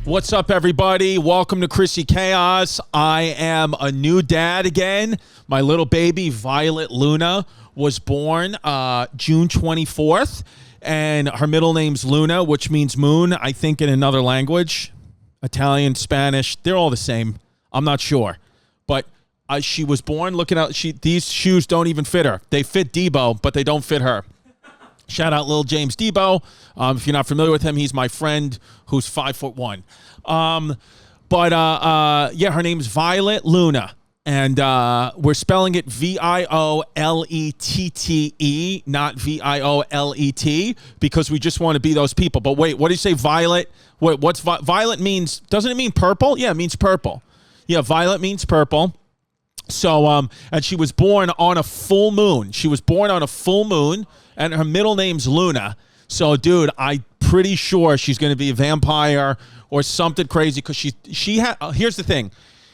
What's up, everybody? Welcome to Chrissy Chaos. I am a new dad again. My little baby, Violet Luna, was born June 24th, and her middle name's Luna, which means moon, I think, in another language. Italian, Spanish, they're all the same. I'm not sure. But she was born looking out. These shoes don't even fit her. They fit Debo, but they don't fit her. Shout out Lil James Debo. If you're not familiar with him, he's my friend who's 5'1". Yeah, her name's Violet Luna. And we're spelling it Violette, not Violet, because we just want to be those people. But wait, what do you say, Violet? What's Violet means? Doesn't it mean purple? Yeah, it means purple. Yeah, Violet means purple. So, and she was born on a full moon. And her middle name's Luna. So, dude, I'm pretty sure she's going to be a vampire or something crazy because she had. Here's the thing.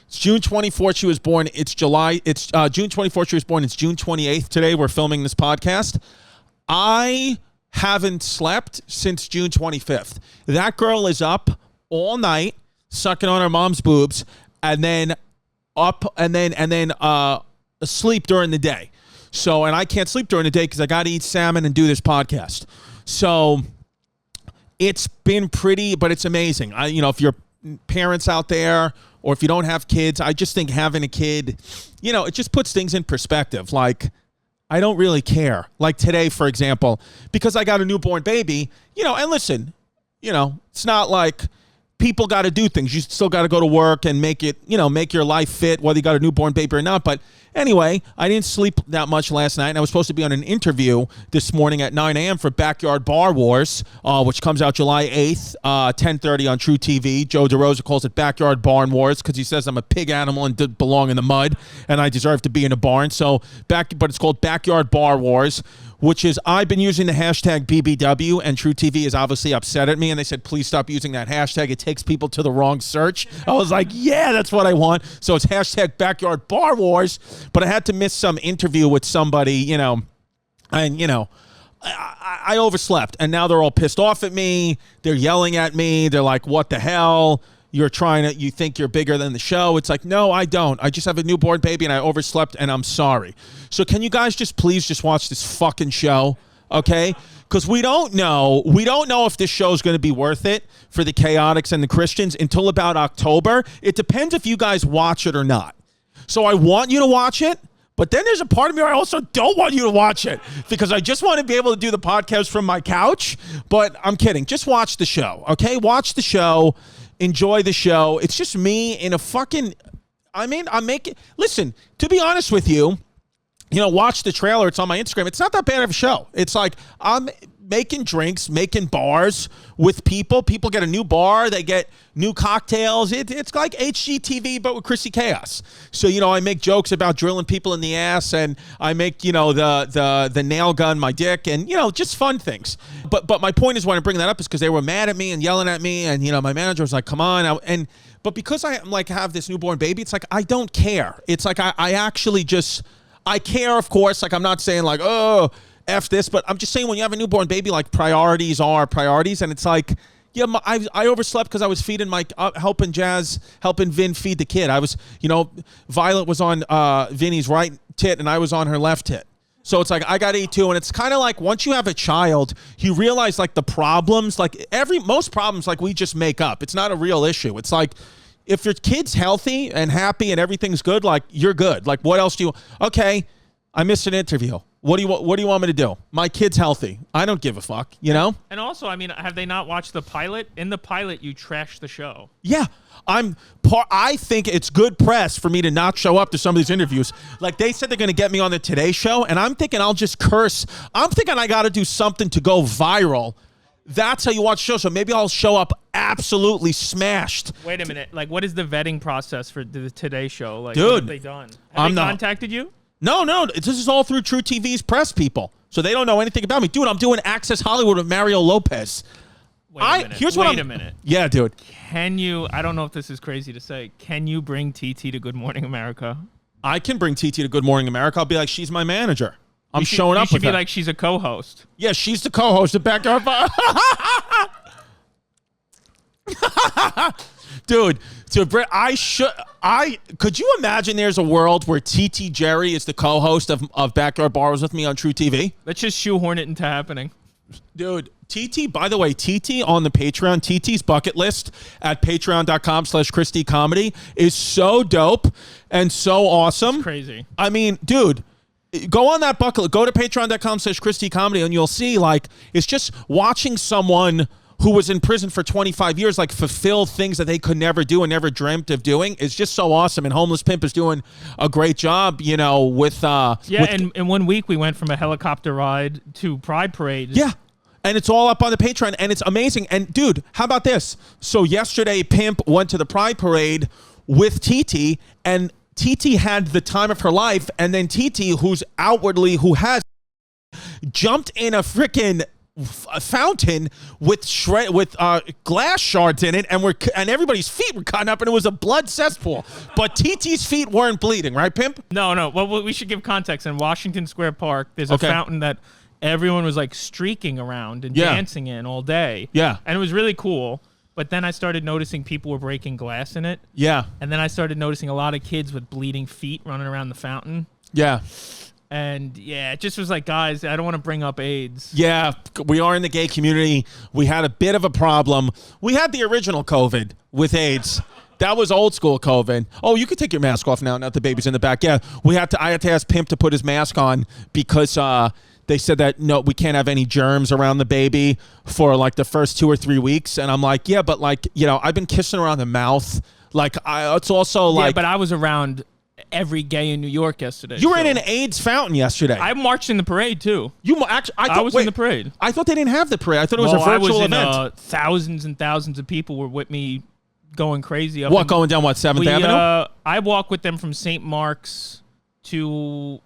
It's June 24th she was born. It's June 24th she was born. It's June 28th today. We're filming this podcast. I haven't slept since June 25th. That girl is up all night sucking on her mom's boobs and then asleep during the day. So, and I can't sleep during the day because I got to eat salmon and do this podcast. So it's been pretty, but it's amazing. If you're parents out there or if you don't have kids, I just think having a kid, it just puts things in perspective. Like, I don't really care. Like today, for example, because I got a newborn baby, and listen, it's not like people got to do things. You still got to go to work and make it, make your life fit, whether you got a newborn baby or not. But anyway, I didn't sleep that much last night, and I was supposed to be on an interview this morning at 9 a.m. for Backyard Bar Wars, which comes out July 8th, 10:30 on True TV. Joe DeRosa calls it Backyard Barn Wars because he says I'm a pig animal and belong in the mud, and I deserve to be in a barn. But it's called Backyard Bar Wars, which is, I've been using the hashtag BBW, and True TV is obviously upset at me, and they said, please stop using that hashtag. It takes people to the wrong search. I was like, yeah, that's what I want. So it's hashtag Backyard Bar Wars, but I had to miss some interview with somebody, and, I overslept, and now they're all pissed off at me. They're yelling at me. They're like, what the hell? You think you're bigger than the show. It's like, no, I don't. I just have a newborn baby and I overslept and I'm sorry. So can you guys please watch this fucking show, okay? Because we don't know if this show is going to be worth it for the Chaotix and the Christians until about October. It depends if you guys watch it or not. So I want you to watch it, but then there's a part of me where I also don't want you to watch it because I just want to be able to do the podcast from my couch. But I'm kidding. Just watch the show, okay? Watch the show. Enjoy the show. It's just me in a fucking, listen, to be honest with you, watch the trailer. It's on my Instagram. It's not that bad of a show. It's like I'm making drinks, making bars with people. People get a new bar. They get new cocktails. It's like HGTV, but with Chrissy Chaos. So, I make jokes about drilling people in the ass, and I make, the nail gun my dick, and, just fun things. But my point is, when I bring that up is because they were mad at me and yelling at me, and, my manager was like, come on. But because I have this newborn baby, it's like, I don't care. It's like, I actually I care, of course. Like, I'm not saying like, oh, F this, but I'm just saying when you have a newborn baby, like priorities are priorities. And it's like, yeah, I overslept because I was feeding helping Vin feed the kid. I was, Violet was on Vinny's right tit and I was on her left tit. So it's like, I got to eat too. And it's kind of like, once you have a child, you realize like the problems, like most problems, like we just make up. It's not a real issue. It's like, if your kid's healthy and happy and everything's good, like you're good. Like what else okay, I missed an interview. What do you want me to do? My kid's healthy. I don't give a fuck, And also, have they not watched the pilot? In the pilot, you trashed the show. Yeah. I think it's good press for me to not show up to some of these interviews. Like they said they're going to get me on the Today Show, and I'm thinking I'll just curse. I'm thinking I got to do something to go viral. That's how you watch shows. So maybe I'll show up absolutely smashed. Wait a minute. Like, what is the vetting process for the Today Show? Like, dude, what have they done? Have they contacted you? No. This is all through True TV's press people. So they don't know anything about me. Dude, I'm doing Access Hollywood with Mario Lopez. Wait a minute. Yeah, dude. Can you, I don't know if this is crazy to say, can you bring TT to Good Morning America? I can bring TT to Good Morning America. I'll be like, she's my manager. I'm showing up with her. You should be like, she's a co-host. Yeah, she's the co-host of Backyard Bar. Dude, could you imagine there's a world where TT Jerry is the co-host of Backyard Borrows with me on True TV? Let's just shoehorn it into happening. Dude, TT, by the way, TT on the Patreon, TT's bucket list at patreon.com/Christy Comedy is so dope and so awesome. It's crazy. I mean, dude, go on that bucket, go to patreon.com/Christy Comedy and you'll see, like, it's just watching someone who was in prison for 25 years, like, fulfill things that they could never do and never dreamt of doing. It's just so awesome. And Homeless Pimp is doing a great job, you know, with... and in 1 week, we went from a helicopter ride to Pride Parade. Yeah. And it's all up on the Patreon, and it's amazing. And, dude, how about this? So yesterday, Pimp went to the Pride Parade with TT, and TT had the time of her life, and then TT, who has jumped in a freaking fountain with glass shards in it, and everybody's feet were cutting up, and it was a blood cesspool. But TT's feet weren't bleeding, right, Pimp? No. Well, we should give context. In Washington Square Park, there's a fountain that everyone was like streaking around and dancing in all day. Yeah. And it was really cool. But then I started noticing people were breaking glass in it. Yeah. And then I started noticing a lot of kids with bleeding feet running around the fountain. Yeah. And yeah, it just was like, guys, I don't want to bring up AIDS. Yeah, we are in the gay community. We had a bit of a problem. We had the original COVID with AIDS. That was old school COVID. Oh, you can take your mask off now that the baby's in the back. Yeah, I had to ask Pimp to put his mask on because they said that, no, we can't have any germs around the baby for like the first 2 or 3 weeks. And I'm like, yeah, but like, you know, I've been kissing around the mouth. Like, it's also like... Yeah, but I was around every gay in New York yesterday. You were in an AIDS fountain yesterday. I marched in the parade, too. I was in the parade. I thought they didn't have the parade. I thought it was a virtual event. Thousands and thousands of people were with me going crazy. Going down, 7th Avenue? I walked with them from St. Mark's to...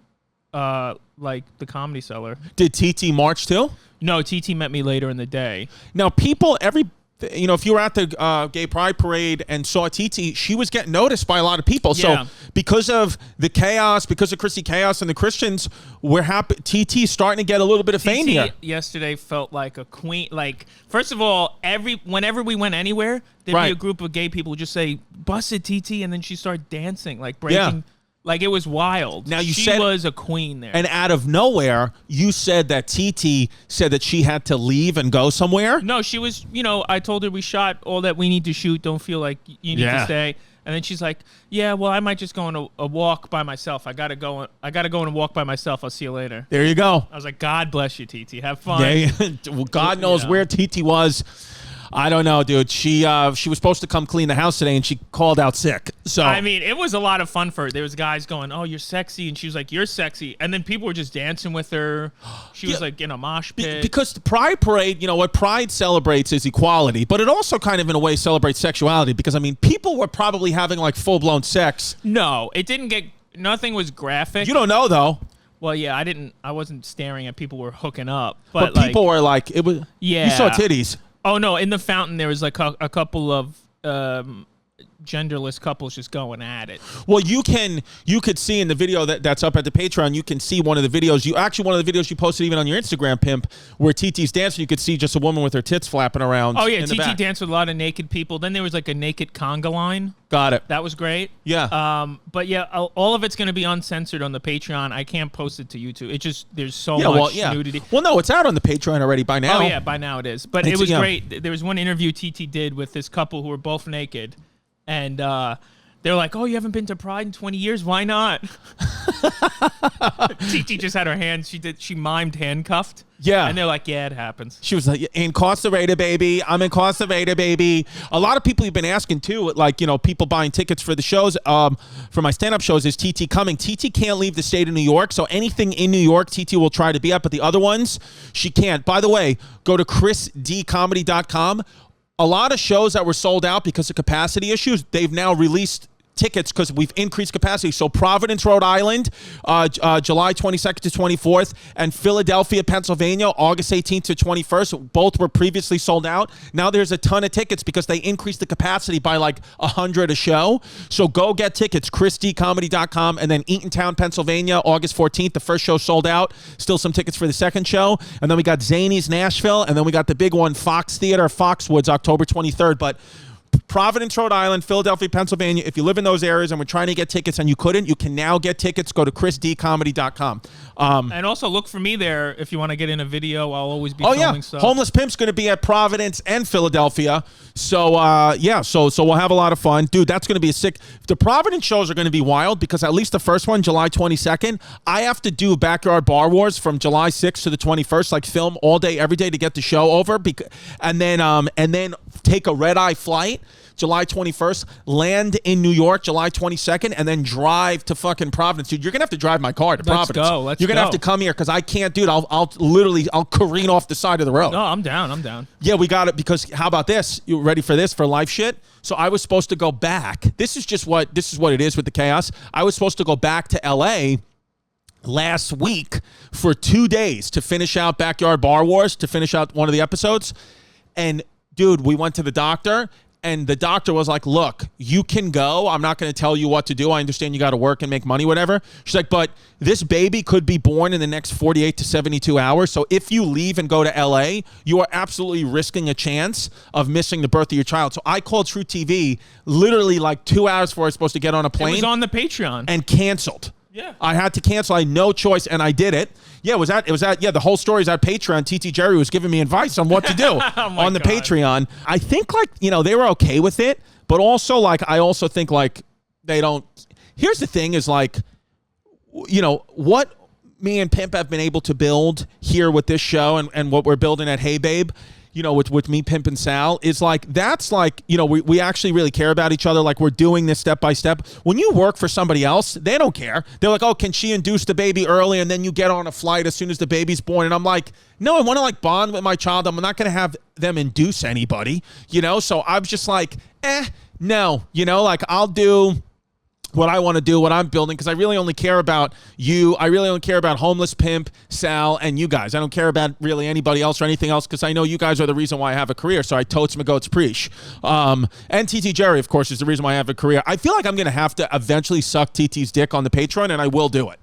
like the Comedy Cellar. Did TT march too? No, TT met me later in the day. Now, if you were at the Gay Pride Parade and saw TT, she was getting noticed by a lot of people. Yeah. So because of the chaos, because of Chrissy Chaos and the Christians, we're happy. TT's starting to get a little bit of fame here. Yesterday felt like a queen. Like, first of all, whenever we went anywhere, there'd be a group of gay people who just say, "Bust it, TT," and then she started dancing, like breaking. Yeah. Like, it was wild. Now she was a queen there. And out of nowhere, you said that TT said that she had to leave and go somewhere? No, she was, I told her we shot all that we need to shoot. Don't feel like you need to stay. And then she's like, yeah, well, I might just go on a walk by myself. I got to go on a walk by myself. I'll see you later. There you go. I was like, God bless you, TT. Have fun. Yeah, well, God knows where TT was. I don't know, dude. She was supposed to come clean the house today, and she called out sick. So I mean, it was a lot of fun for her. There was guys going, "Oh, you're sexy," and she was like, "You're sexy," and then people were just dancing with her. She was like in a mosh pit. Because the Pride Parade, what Pride celebrates is equality, but it also kind of in a way celebrates sexuality. Because I mean, people were probably having like full blown sex. No, it didn't get. Nothing was graphic. You don't know though. Well, yeah, I wasn't staring at people who were hooking up, but people were like, it was. Yeah, you saw titties. Oh, no, in the fountain, there was like a couple of genderless couples just going at it. Well, you could see in the video that's up at the Patreon, you can see one of the videos. One of the videos you posted even on your Instagram, Pimp, where TT's dancing, you could see just a woman with her tits flapping around. Oh, yeah, TT danced with a lot of naked people. Then there was like a naked conga line. Got it. That was great. Yeah. But yeah, all of it's going to be uncensored on the Patreon. I can't post it to YouTube. It just, there's so much nudity. Well, no, it's out on the Patreon already by now. Oh, yeah, by now it is. But it was great. There was one interview TT did with this couple who were both naked. And they're like, "Oh, you haven't been to Pride in 20 years? Why not?" TT just had her hands. She mimed handcuffed. Yeah. And they're like, "Yeah, it happens." She was like, "Incarcerated, baby. I'm incarcerated, baby." A lot of people have been asking too, like, people buying tickets for the shows, for my stand-up shows. Is TT coming? TT can't leave the state of New York, so anything in New York, TT will try to be at, but the other ones, she can't. By the way, go to chrisdcomedy.com. A lot of shows that were sold out because of capacity issues, they've now released tickets because we've increased capacity. So Providence, Rhode Island, July 22nd to 24th, and Philadelphia, Pennsylvania, August 18th to 21st. Both were previously sold out. Now there's a ton of tickets because they increased the capacity by like 100 a show. So go get tickets, chrisdcomedy.com, and then Eatontown, Pennsylvania, August 14th. The first show sold out. Still some tickets for the second show. And then we got Zany's Nashville, and then we got the big one, Fox Theater, Foxwoods, October 23rd. But Providence, Rhode Island, Philadelphia, Pennsylvania. If you live in those areas and we're trying to get tickets and you couldn't, you can now get tickets. Go to chrisdcomedy.com. And also look for me there if you want to get in a video. I'll always be filming stuff. Homeless Pimp's going to be at Providence and Philadelphia. So, so we'll have a lot of fun. Dude, that's going to be a sick... The Providence shows are going to be wild because at least the first one, July 22nd, I have to do Backyard Bar Wars from July 6th to the 21st, like film all day, every day to get the show over. And then take a red-eye flight July 21st, land in New York July 22nd, and then drive to fucking Providence. Dude, you're going to have to drive my car to Providence. Let's You're going to have to come here because I can't, dude. I'll careen off the side of the road. No, I'm down. Yeah, we got it because how about this? You ready for this, for life shit? So I was supposed to go back. This is what it is with the chaos. I was supposed to go back to LA last week for 2 days to finish out Backyard Bar Wars, to finish out one of the episodes. And dude, we went to the doctor. And the doctor was like, look, you can go. I'm not going to tell you what to do. I understand you got to work and make money, whatever. She's like, but this baby could be born in the next 48 to 72 hours. So if you leave and go to LA, you are absolutely risking a chance of missing the birth of your child. So I called True TV literally like 2 hours before I was supposed to get on a plane. It was on the Patreon. And canceled. Yeah. I had to cancel. I had no choice, and I did it. Yeah, it was the whole story's at Patreon. TT Jerry was giving me advice on what to do on the Patreon. I think, like, they were okay with it, but also, like, I also think, like, they don't. Here's the thing is, like, what me and Pimp have been able to build here with this show and what we're building at Hey Babe, with me, Pimp, and Sal, is like, that's like, we actually really care about each other. Like, we're doing this step by step. When you work for somebody else, they don't care. They're like, oh, can she induce the baby early? And then you get on a flight as soon as the baby's born. And I'm like, no, I want to like bond with my child. I'm not going to have them induce anybody, So I was just like, no, like I'll do what I want to do, what I'm building, because I really only care about you. I really only care about Homeless Pimp, Sal, and you guys. I don't care about really anybody else or anything else because I know you guys are the reason why I have a career. So I totes my goats preach. And TT Jerry, of course, is the reason why I have a career. I feel like I'm going to have to eventually suck TT's dick on the Patreon, and I will do it.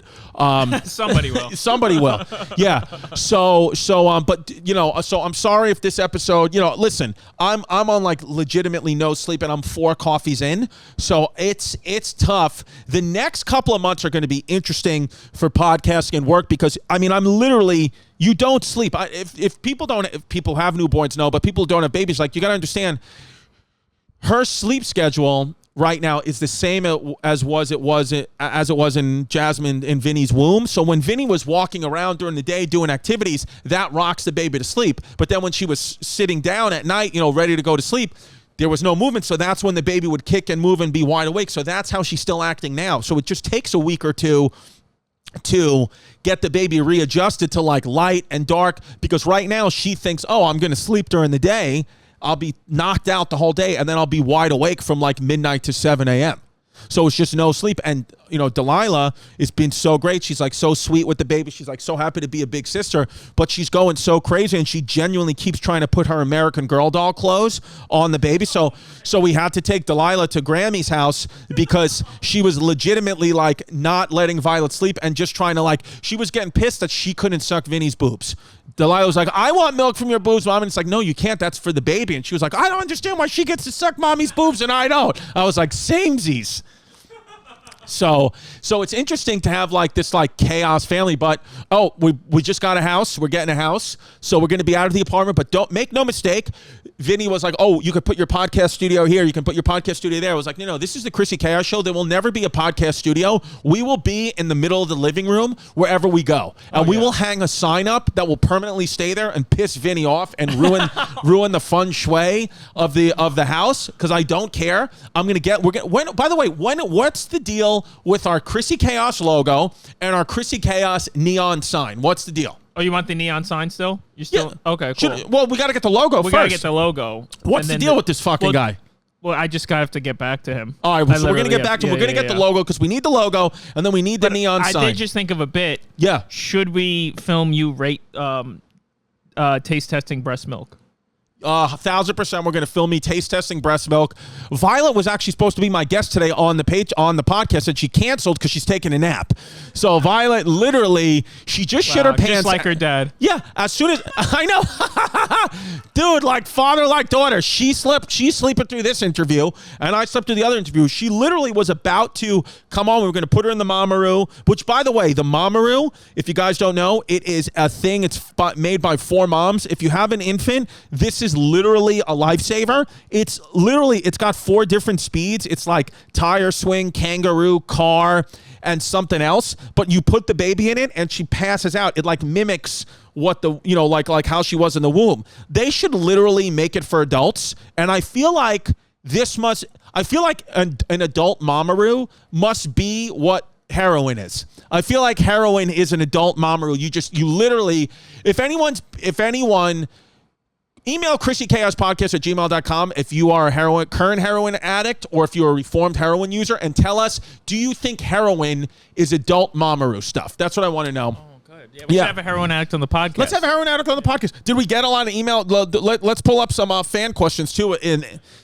Somebody will. Somebody will. Yeah. So I'm sorry if this episode, listen, I'm on like legitimately no sleep and I'm 4 coffees in. So it's tough. The next couple of months are going to be interesting for podcasting and work because I'm literally, you don't sleep. If people have newborns, no, but people don't have babies, like, you got to understand her sleep schedule right now is the same as it was in Jasmine and Vinny's womb. So when Vinny was walking around during the day doing activities, that rocks the baby to sleep. But then when she was sitting down at night, ready to go to sleep, there was no movement. So that's when the baby would kick and move and be wide awake. So that's how she's still acting now. So it just takes a week or two to get the baby readjusted to like light and dark, because right now she thinks, oh, I'm going to sleep during the day. I'll be knocked out the whole day, and then I'll be wide awake from like midnight to 7 a.m. So it's just no sleep. And, Delilah has been so great. She's like so sweet with the baby. She's like so happy to be a big sister, but she's going so crazy, and she genuinely keeps trying to put her American Girl doll clothes on the baby. So we had to take Delilah to Grammy's house because she was legitimately like not letting Violet sleep and just trying to like, she was getting pissed that she couldn't suck Vinny's boobs. Delilah was like, I want milk from your boobs, Mom. And it's like, no, you can't. That's for the baby. And she was like, I don't understand why she gets to suck Mommy's boobs and I don't. I was like, samesies. So it's interesting to have like this like chaos family, but we just got a house. We're getting a house. So we're going to be out of the apartment, but don't make no mistake. Vinny was like, oh, you could put your podcast studio here. You can put your podcast studio there. I was like, no, this is the Chrissy Chaos Show. There will never be a podcast studio. We will be in the middle of the living room wherever we go. And we will hang a sign up that will permanently stay there and piss Vinny off and ruin the feng shui of the house. Cause I don't care. By the way, what's the deal with our Chrissy Chaos logo and our Chrissy Chaos neon sign? What's the deal? Oh, you want the neon sign still? You still? Yeah. Okay, cool. Well, we got to get the logo first. We got to get the logo. What's the deal with this fucking guy? Well, I just have to get back to him. All right, so we're going to get back to him. We're going to get the logo because we need the logo, and then we need the neon sign. I did just think of a bit. Yeah. Should we film you taste testing breast milk? 1,000%. We're going to film me taste testing breast milk. Violet was actually supposed to be my guest today on the podcast, and she canceled because she's taking a nap. So Violet, literally, she just shit her pants. Just like her dad. Yeah, as soon as I know, dude, like father, like daughter. She's sleeping through this interview, and I slept through the other interview. She literally was about to come on. We were going to put her in the Mamaroo, which, by the way, the Mamaroo, if you guys don't know, it is a thing. It's made by 4 moms. If you have an infant, this is literally a lifesaver. It's got 4 different speeds. It's like tire swing, kangaroo, car, and something else. But you put the baby in it and she passes out. It like mimics what the, like how she was in the womb. They should literally make it for adults. And I feel like an adult Mamaroo must be what heroin is. I feel like heroin is an adult Mamaroo. You literally, if anyone, email ChrissyChaosPodcast@gmail.com if you are a current heroin addict or if you're a reformed heroin user, and tell us, do you think heroin is adult Mamaroo stuff? That's what I want to know. Oh, good. Yeah, we should have a heroin addict on the podcast. Let's have a heroin addict on the podcast. Did we get a lot of email? Let's pull up some fan questions too.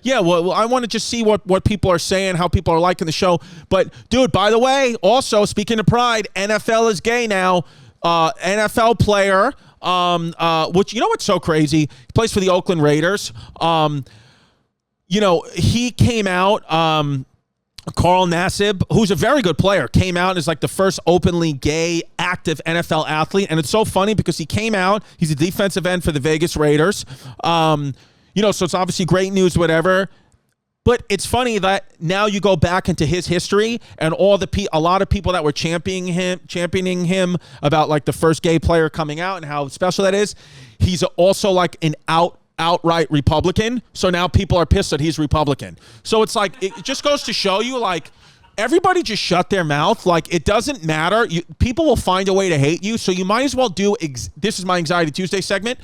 Well, I want to just see what people are saying, how people are liking the show. But dude, by the way, also speaking of pride, NFL is gay now. NFL player. Which, you know what's so crazy? He plays for the Oakland Raiders. He came out, Carl Nassib, who's a very good player, came out as like the first openly gay active NFL athlete. And it's so funny because he came out, he's a defensive end for the Vegas Raiders. So it's obviously great news, whatever. But it's funny that now you go back into his history and a lot of people that were championing him about like the first gay player coming out and how special that is. He's also like an outright Republican. So now people are pissed that he's Republican. So it's like, it just goes to show you, like, everybody just shut their mouth. Like, it doesn't matter. People will find a way to hate you. So you might as well this is my Anxiety Tuesday segment.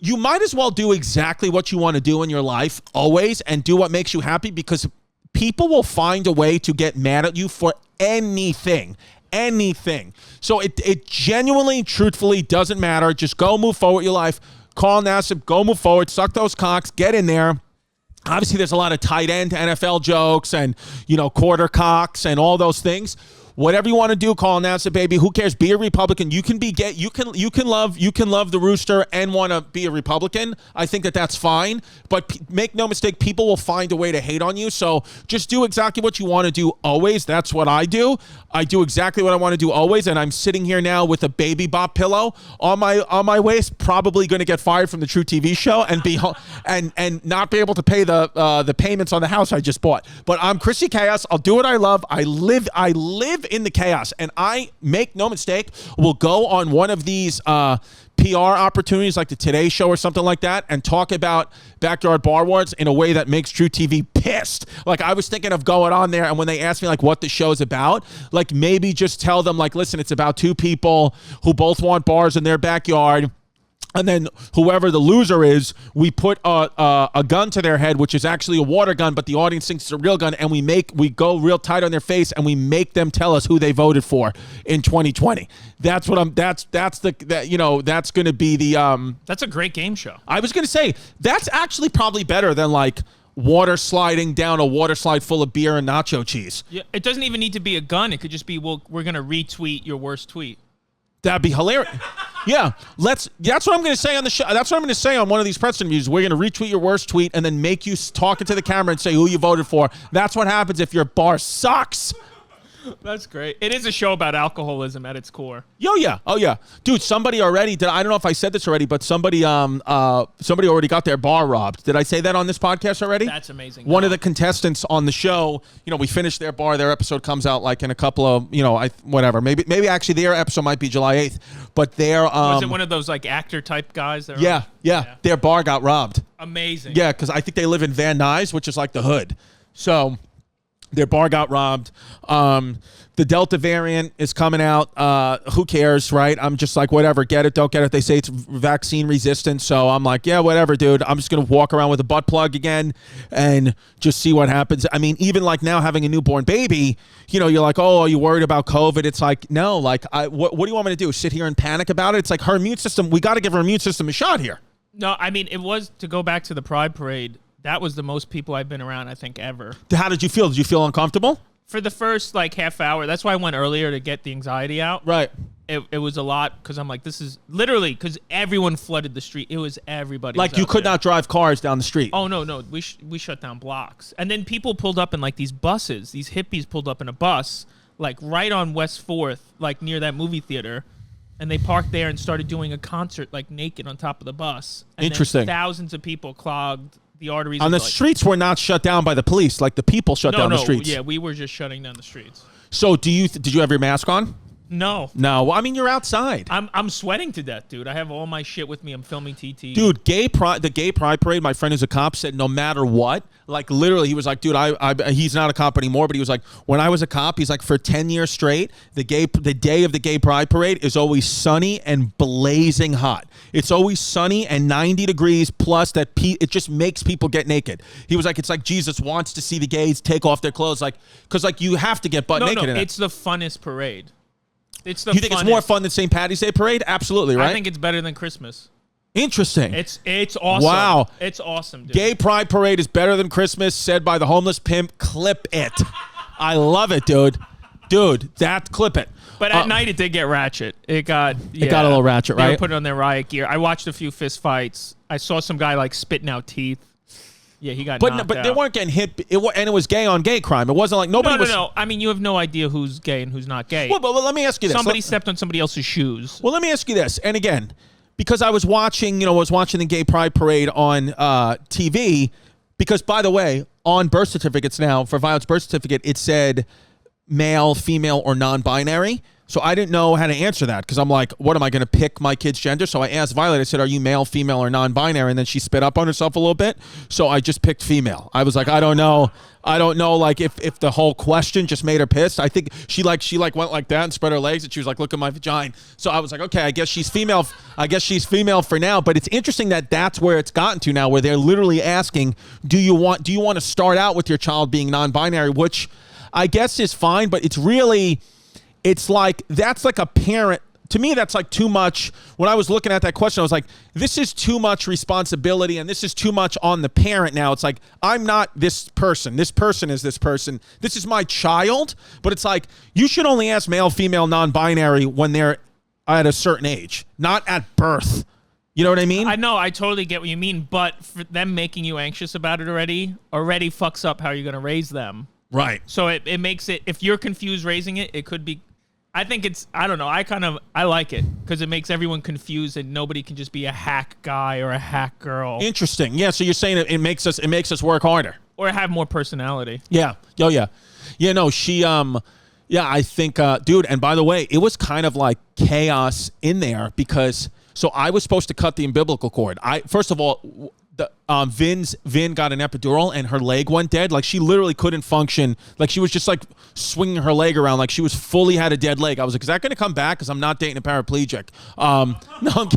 You might as well do exactly what you want to do in your life always and do what makes you happy, because people will find a way to get mad at you for anything. So it genuinely, truthfully doesn't matter. Just go move forward with your life. Carl Nassib, go move forward. Suck those cocks. Get in there. Obviously, there's a lot of tight end NFL jokes and, quarter cocks and all those things. Whatever you want to do, Carl Nassib, baby. Who cares? Be a Republican. You can be gay. You can love the rooster and want to be a Republican. I think that's fine. But make no mistake, people will find a way to hate on you. So just do exactly what you want to do always. That's what I do. I do exactly what I want to do always. And I'm sitting here now with a baby bop pillow on my waist. Probably going to get fired from the True TV show and be and not be able to pay the payments on the house I just bought. But I'm Chrissy Chaos. I'll do what I love. I live in the chaos, and I, make no mistake, will go on one of these PR opportunities like the Today Show or something like that and talk about backyard bar wars in a way that makes True TV pissed. Like, I was thinking of going on there, and when they asked me like what the show's about, like maybe just tell them like, listen, it's about 2 people who both want bars in their backyard. And then whoever the loser is, we put a gun to their head, which is actually a water gun, but the audience thinks it's a real gun, and we go real tight on their face, and we make them tell us who they voted for in 2020. That's going to be the That's a great game show. I was going to say that's actually probably better than like water sliding down a water slide full of beer and nacho cheese. Yeah, it doesn't even need to be a gun. It could just be, well, we're going to retweet your worst tweet. That'd be hilarious. Yeah, that's what I'm going to say on the show. That's what I'm going to say on one of these press interviews. We're going to retweet your worst tweet and then make you talk into the camera and say who you voted for. That's what happens if your bar sucks. That's great. It is a show about alcoholism at its core. Oh yeah. Dude, somebody already did. I don't know if I said this already, but somebody already got their bar robbed. Did I say that on this podcast already? That's amazing. One of the contestants on the show, we finished their bar. Their episode comes out like in a couple of, whatever. Maybe actually their episode might be July 8th, but their was it one of those like actor type guys? Yeah. Their bar got robbed. Amazing. Yeah, because I think they live in Van Nuys, which is like the hood. So their bar got robbed. The Delta variant is coming out. Who cares, right? I'm just like, whatever, get it, don't get it. They say it's vaccine resistant, so I'm like, yeah, whatever, dude. I'm just going to walk around with a butt plug again and just see what happens. I mean, even like now having a newborn baby, you're like, oh, are you worried about COVID? It's like, no, like, what do you want me to do? Sit here and panic about it? It's like her immune system, we got to give her immune system a shot here. No, I mean, it was, to go back to the Pride Parade, that was the most people I've been around, I think, ever. How did you feel? Did you feel uncomfortable? For the first, like, half hour. That's why I went earlier, to get the anxiety out. Right. It was a lot, because I'm like, this is literally, because everyone flooded the street. It was everybody. Like, you could not drive cars down the street. Oh, no. We shut down blocks. And then people pulled up in, like, these buses. These hippies pulled up in a bus, like, right on West 4th, like, near that movie theater. And they parked there and started doing a concert, like, naked on top of the bus. And Interesting. Then thousands of people clogged the arteries. And the streets were not shut down by the police. Like, the people shut down the streets. Yeah, we were just shutting down the streets. So did you have your mask on? No. Well, I mean, you're outside. I'm sweating to death, dude. I have all my shit with me. I'm filming TT. Dude, the gay pride parade, my friend who's a cop said no matter what, like literally he was like, dude, he's not a cop anymore, but he was like, when I was a cop, he's like, for 10 years straight, the day of the gay pride parade is always sunny and blazing hot. It's always sunny and 90 degrees plus that it just makes people get naked. He was like, it's like Jesus wants to see the gays take off their clothes, like, because like you have to get butt naked in it. It's the funnest parade. It's the You think funnest. it's more fun than St. Patty's Day parade? Absolutely, right? I think it's better than Christmas. Interesting. It's awesome. Wow. It's awesome, dude. Gay pride parade is better than Christmas, said by the homeless pimp. Clip it. I love it, dude. Clip it. But at night it did get ratchet. It got a little ratchet, right? They were putting on their riot gear. I watched a few fist fights. I saw some guy like spitting out teeth. Yeah, he got knocked out. But they weren't getting hit, and it was gay on gay crime. It wasn't like nobody was... No. I mean, you have no idea who's gay and who's not gay. Well, but let me ask you this. Somebody stepped on somebody else's shoes. Well, let me ask you this. And again, because I was watching the gay pride parade on TV, because, by the way, on birth certificates now, for Violet's birth certificate, it said male, female, or non-binary. So I didn't know how to answer that because I'm like, what am I going to pick my kid's gender? So I asked Violet, I said, are you male, female, or non-binary? And then she spit up on herself a little bit. So I just picked female. I was like, I don't know like if the whole question just made her pissed. I think she went like that and spread her legs and she was like, look at my vagina. So I was like, okay, I guess she's female for now. But it's interesting that that's where it's gotten to now, where they're literally asking, do you want to start out with your child being non-binary, which I guess is fine, but it's really... It's like, that's like a parent. To me, that's like too much. When I was looking at that question, I was like, this is too much responsibility and this is too much on the parent now. It's like, I'm not this person. This person is this person. This is my child. But it's like, you should only ask male, female, non-binary when they're at a certain age, not at birth. You know what I mean? I know. I totally get what you mean. But for them making you anxious about it already fucks up how you're going to raise them. Right. So it makes it, if you're confused raising it, it could be, I think it's, I don't know, I like it because it makes everyone confused and nobody can just be a hack guy or a hack girl. Interesting. Yeah, so you're saying it makes us work harder. Or have more personality. Yeah. Oh, yeah. Yeah, no, she, I think, dude, and by the way, it was kind of like chaos in there because, so I was supposed to cut the umbilical cord. First of all, Vin got an epidural and her leg went dead. Like she literally couldn't function. Like she was just like swinging her leg around. Like she was fully had a dead leg. I was like, is that going to come back? Because I'm not dating a paraplegic. No,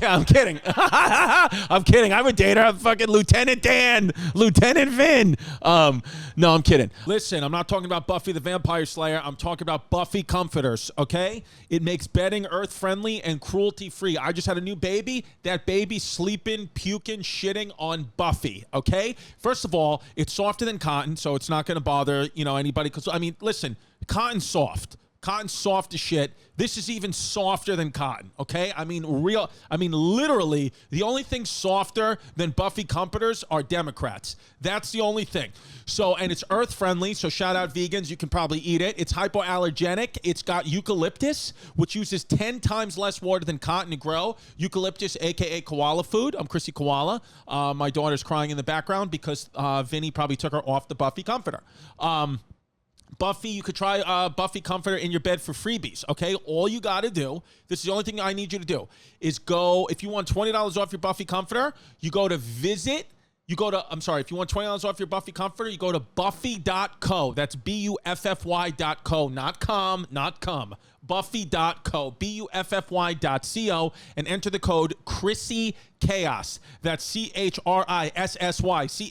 I'm kidding. I'm kidding. I would date her. I'm fucking Lieutenant Dan, Lieutenant Vin. No, I'm kidding. Listen, I'm not talking about Buffy the Vampire Slayer. I'm talking about Buffy comforters, okay? It makes bedding earth-friendly and cruelty-free. I just had a new baby. That baby sleeping, puking, shitting on Buffy, okay? First of all, it's softer than cotton, so it's not going to bother, anybody. Because, I mean, listen, cotton's soft. Cotton's soft as shit. This is even softer than cotton, okay? I mean, literally, the only thing softer than Buffy comforters are Democrats. That's the only thing. So, and it's earth-friendly, so shout out vegans. You can probably eat it. It's hypoallergenic. It's got eucalyptus, which uses 10 times less water than cotton to grow. Eucalyptus, a.k.a. koala food. I'm Chrissy Koala. My daughter's crying in the background because Vinny probably took her off the Buffy comforter. Buffy, you could try Buffy comforter in your bed for freebies, okay? All you got to do, this is the only thing I need you to do, is go, if you want $20 off your Buffy comforter, you go to if you want $20 off your Buffy comforter, you go to buffy.co. That's buffy.co, not com. Buffy.co, BUFFY.co, and enter the code Chrissy Chaos. That's CHRISSY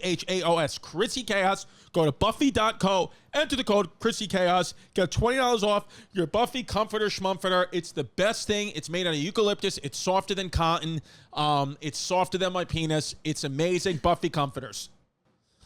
CHAOS, Chrissy Chaos. Go to Buffy.co, enter the code Chrissy Chaos, get $20 off your Buffy comforter schmumforter. It's the best thing. It's made out of eucalyptus. It's softer than cotton. It's softer than my penis. It's amazing. Buffy comforters.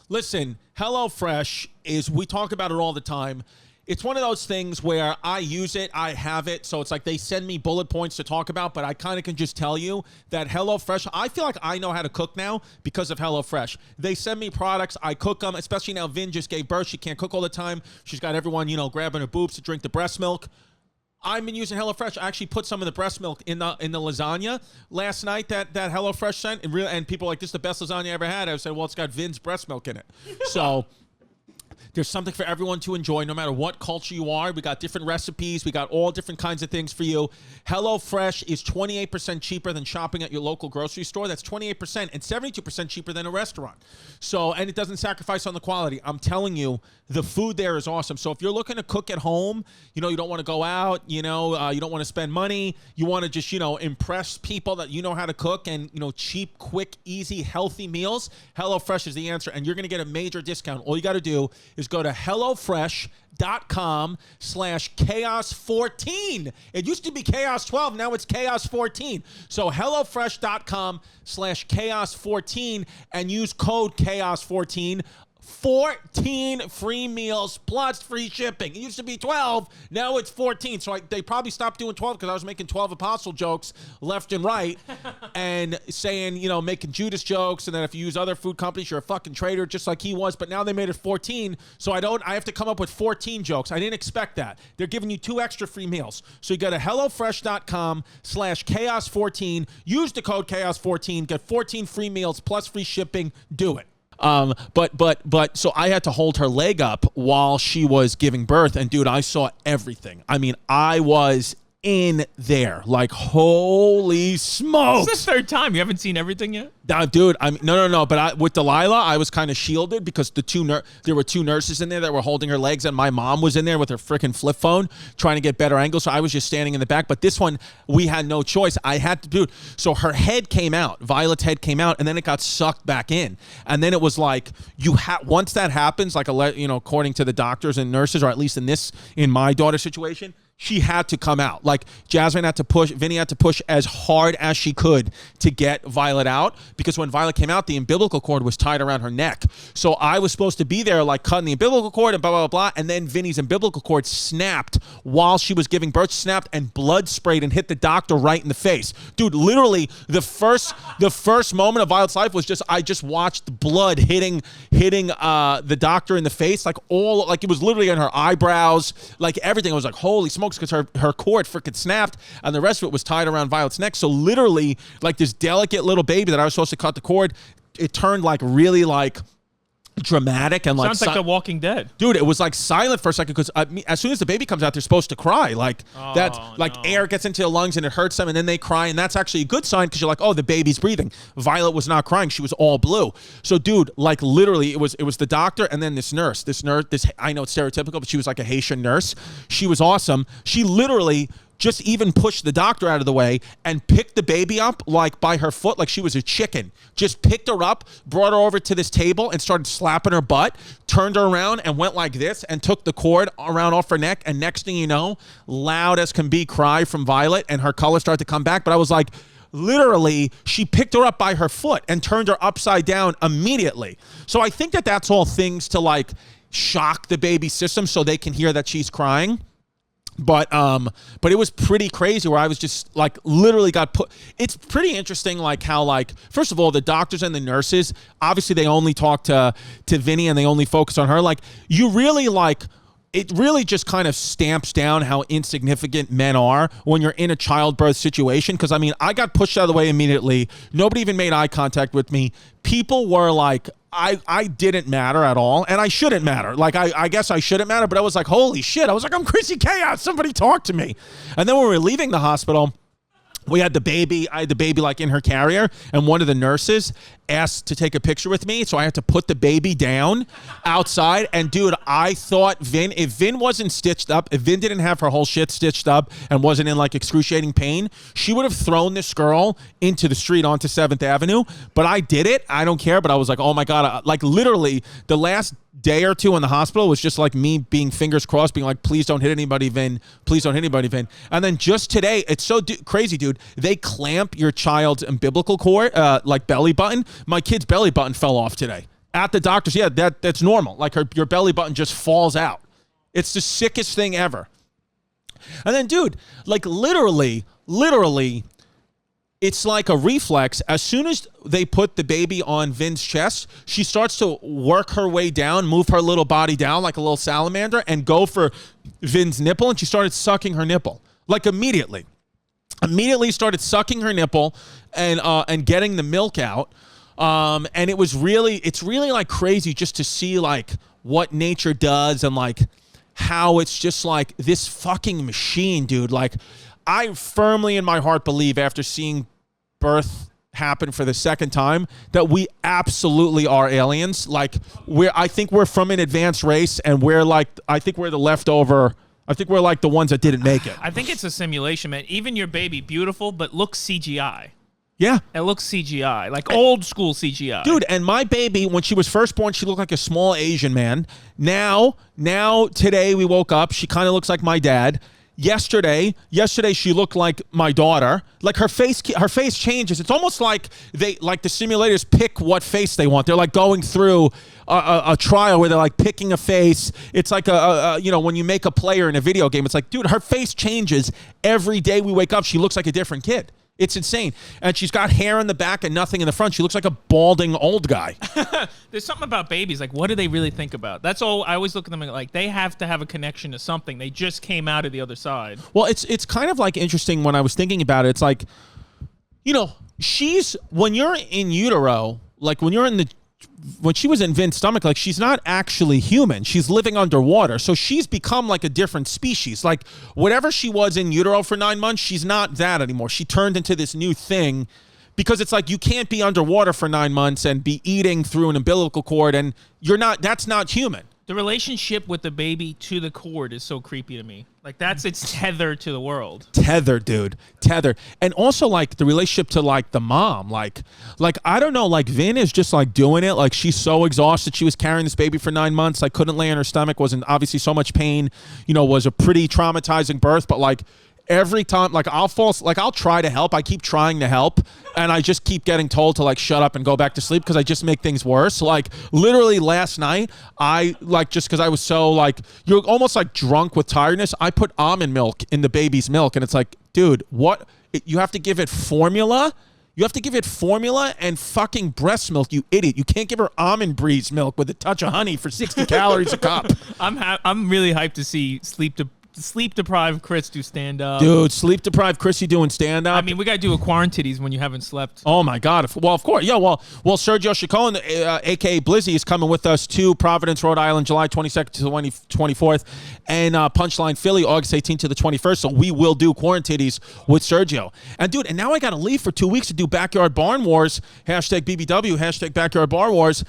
Listen, HelloFresh we talk about it all the time. It's one of those things where I use it, I have it, so it's like they send me bullet points to talk about, but I kind of can just tell you that HelloFresh, I feel like I know how to cook now because of HelloFresh. They send me products, I cook them, especially now Vin just gave birth. She can't cook all the time. She's got everyone, grabbing her boobs to drink the breast milk. I've been using HelloFresh. I actually put some of the breast milk in the lasagna last night that HelloFresh sent, and people are like, this is the best lasagna I ever had. I said, well, it's got Vin's breast milk in it. So there's something for everyone to enjoy, no matter what culture you are. We got different recipes. We got all different kinds of things for you. HelloFresh is 28% cheaper than shopping at your local grocery store. That's 28% and 72% cheaper than a restaurant. So, and it doesn't sacrifice on the quality. I'm telling you, the food there is awesome. So if you're looking to cook at home, you don't want to go out, you don't want to spend money. You want to just, impress people that you know how to cook and, cheap, quick, easy, healthy meals. HelloFresh is the answer, and you're going to get a major discount. All you got to do is go to HelloFresh.com/chaos14. It used to be chaos 12. Now it's chaos 14. So HelloFresh.com/chaos14 and use code chaos14. 14 free meals plus free shipping. It used to be 12. Now it's 14. So they probably stopped doing 12 because I was making 12 apostle jokes left and right and saying, making Judas jokes. And then if you use other food companies, you're a fucking traitor just like he was. But now they made it 14. So I have to come up with 14 jokes. I didn't expect that. They're giving you 2 extra free meals. So you go to HelloFresh.com/chaos14. Use the code chaos14. Get 14 free meals plus free shipping. Do it. But so I had to hold her leg up while she was giving birth, and dude, I saw everything. I mean, I was in there, like, holy smokes. It's the third time. You haven't seen everything yet? Dude, no. But with Delilah, I was kind of shielded because there were 2 nurses in there that were holding her legs, and my mom was in there with her freaking flip phone trying to get better angles. So I was just standing in the back. But this one, we had no choice. I had to do it. So her head came out, Violet's head came out, and then it got sucked back in. And then it was like once that happens, like according to the doctors and nurses, or at least in my daughter's situation, she had to come out. Like Jasmine had to push, Vinny had to push as hard as she could to get Violet out, because when Violet came out, the umbilical cord was tied around her neck. So I was supposed to be there like cutting the umbilical cord and blah, blah, blah, and then Vinny's umbilical cord snapped while she was giving birth, snapped, and blood sprayed and hit the doctor right in the face. Dude, literally the first moment of Violet's life was I just watched blood hitting the doctor in the face, like it was literally in her eyebrows, like everything. I was like, holy smokes, because her cord freaking snapped, and the rest of it was tied around Violet's neck. So literally, like this delicate little baby that I was supposed to cut the cord, it turned like really like dramatic and like sounds like The Walking Dead. Dude, it was like silent for a second because as soon as the baby comes out, they're supposed to cry. Like air gets into the lungs and it hurts them, and then they cry, and that's actually a good sign because you're like, oh, the baby's breathing. Violet was not crying; she was all blue. So, dude, like literally, it was the doctor and then this nurse. I know it's stereotypical, but she was like a Haitian nurse. She was awesome. She literally just even pushed the doctor out of the way and picked the baby up like by her foot, like she was a chicken. Just picked her up, brought her over to this table and started slapping her butt, turned her around and went like this and took the cord around off her neck. And next thing you know, loud as can be cry from Violet, and her color started to come back. But I was like, literally, she picked her up by her foot and turned her upside down immediately. So I think that's all things to like shock the baby system so they can hear that she's crying. But it was pretty crazy where I was just like literally got put. It's pretty interesting, like how, like, first of all, the doctors and the nurses, obviously they only talk to Vinny and they only focus on her. Like, you really like, it really just kind of stamps down how insignificant men are when you're in a childbirth situation. Because I mean, I got pushed out of the way immediately. Nobody even made eye contact with me. People were like, I didn't matter at all, and I shouldn't matter. Like, I guess I shouldn't matter, but I was like, holy shit. I was like, I'm Chrissy Chaos. Somebody talk to me. And then when we were leaving the hospital, we had the baby. I had the baby like in her carrier, and one of the nurses asked to take a picture with me, so I had to put the baby down outside. And dude, I thought if Vin wasn't stitched up, if Vin didn't have her whole shit stitched up and wasn't in like excruciating pain, she would have thrown this girl into the street onto 7th Avenue. But I did it. I don't care. But I was like, oh my God. Like literally the last day or two in the hospital was just like me being fingers crossed, being like, please don't hit anybody, Vin. Please don't hit anybody, Vin. And then just today, it's so crazy, dude. They clamp your child's umbilical cord, like belly button. My kid's belly button fell off today at the doctor's. Yeah, that's normal. Like your belly button just falls out. It's the sickest thing ever. And then, dude, like literally, it's like a reflex. As soon as they put the baby on Vin's chest, she starts to work her way down, move her little body down like a little salamander, and go for Vin's nipple. And she started sucking her nipple like immediately. Immediately started sucking her nipple and getting the milk out. And it's really like crazy just to see like what nature does and like how it's just like this fucking machine, dude. Like I firmly in my heart believe after seeing birth happen for the second time that we absolutely are aliens. Like I think we're from an advanced race and I think we're the leftover. I think we're like the ones that didn't make it. I think it's a simulation, man. Even your baby, beautiful, but looks CGI. Yeah. It looks CGI, like old school CGI. Dude, and my baby, when she was first born, she looked like a small Asian man. Now, today we woke up, she kind of looks like my dad. Yesterday she looked like my daughter. Like her face changes. It's almost like the simulators pick what face they want. They're like going through a trial where they're like picking a face. It's like when you make a player in a video game, it's like, dude, her face changes every day we wake up. She looks like a different kid. It's insane. And she's got hair in the back and nothing in the front. She looks like a balding old guy. There's something about babies. Like, what do they really think about? That's all. I always look at them like they have to have a connection to something. They just came out of the other side. Well, it's kind of like interesting when I was thinking about it. It's like, when you're in utero, like when she was in Vin's stomach, like she's not actually human. She's living underwater. So she's become like a different species. Like whatever she was in utero for 9 months, she's not that anymore. She turned into this new thing because it's like you can't be underwater for 9 months and be eating through an umbilical cord and that's not human. The relationship with the baby to the cord is so creepy to me. Like that's its tether to the world. Tether, dude. Tether. And also like the relationship to like the mom. Like I don't know, like Vin is just like doing it. Like she's so exhausted. She was carrying this baby for 9 months. Like couldn't lay on her stomach. Was in obviously so much pain. Was a pretty traumatizing birth. But like every time, like I'll try to help. I keep trying to help. And I just keep getting told to like shut up and go back to sleep because I just make things worse. Like literally last night, I like just because I was so like you're almost like drunk with tiredness. I put almond milk in the baby's milk, and it's like, dude, what? You have to give it formula. You have to give it formula and fucking breast milk, you idiot. You can't give her almond breeze milk with a touch of honey for 60 calories a cup. I'm really hyped to see sleep-deprived Chris do stand-up. Dude, sleep-deprived Chrissy doing stand-up. I mean, we got to do a quarantines when you haven't slept. Oh, my God. Well, of course. Yeah, well, Sergio Chacon, a.k.a. Blizzy, is coming with us to Providence, Rhode Island, July 22nd to the 24th, and Punchline, Philly, August 18th to the 21st. So we will do quarantines with Sergio. And, dude, and now I got to leave for 2 weeks to do Backyard Barn Wars, hashtag BBW, hashtag Backyard Barn Wars.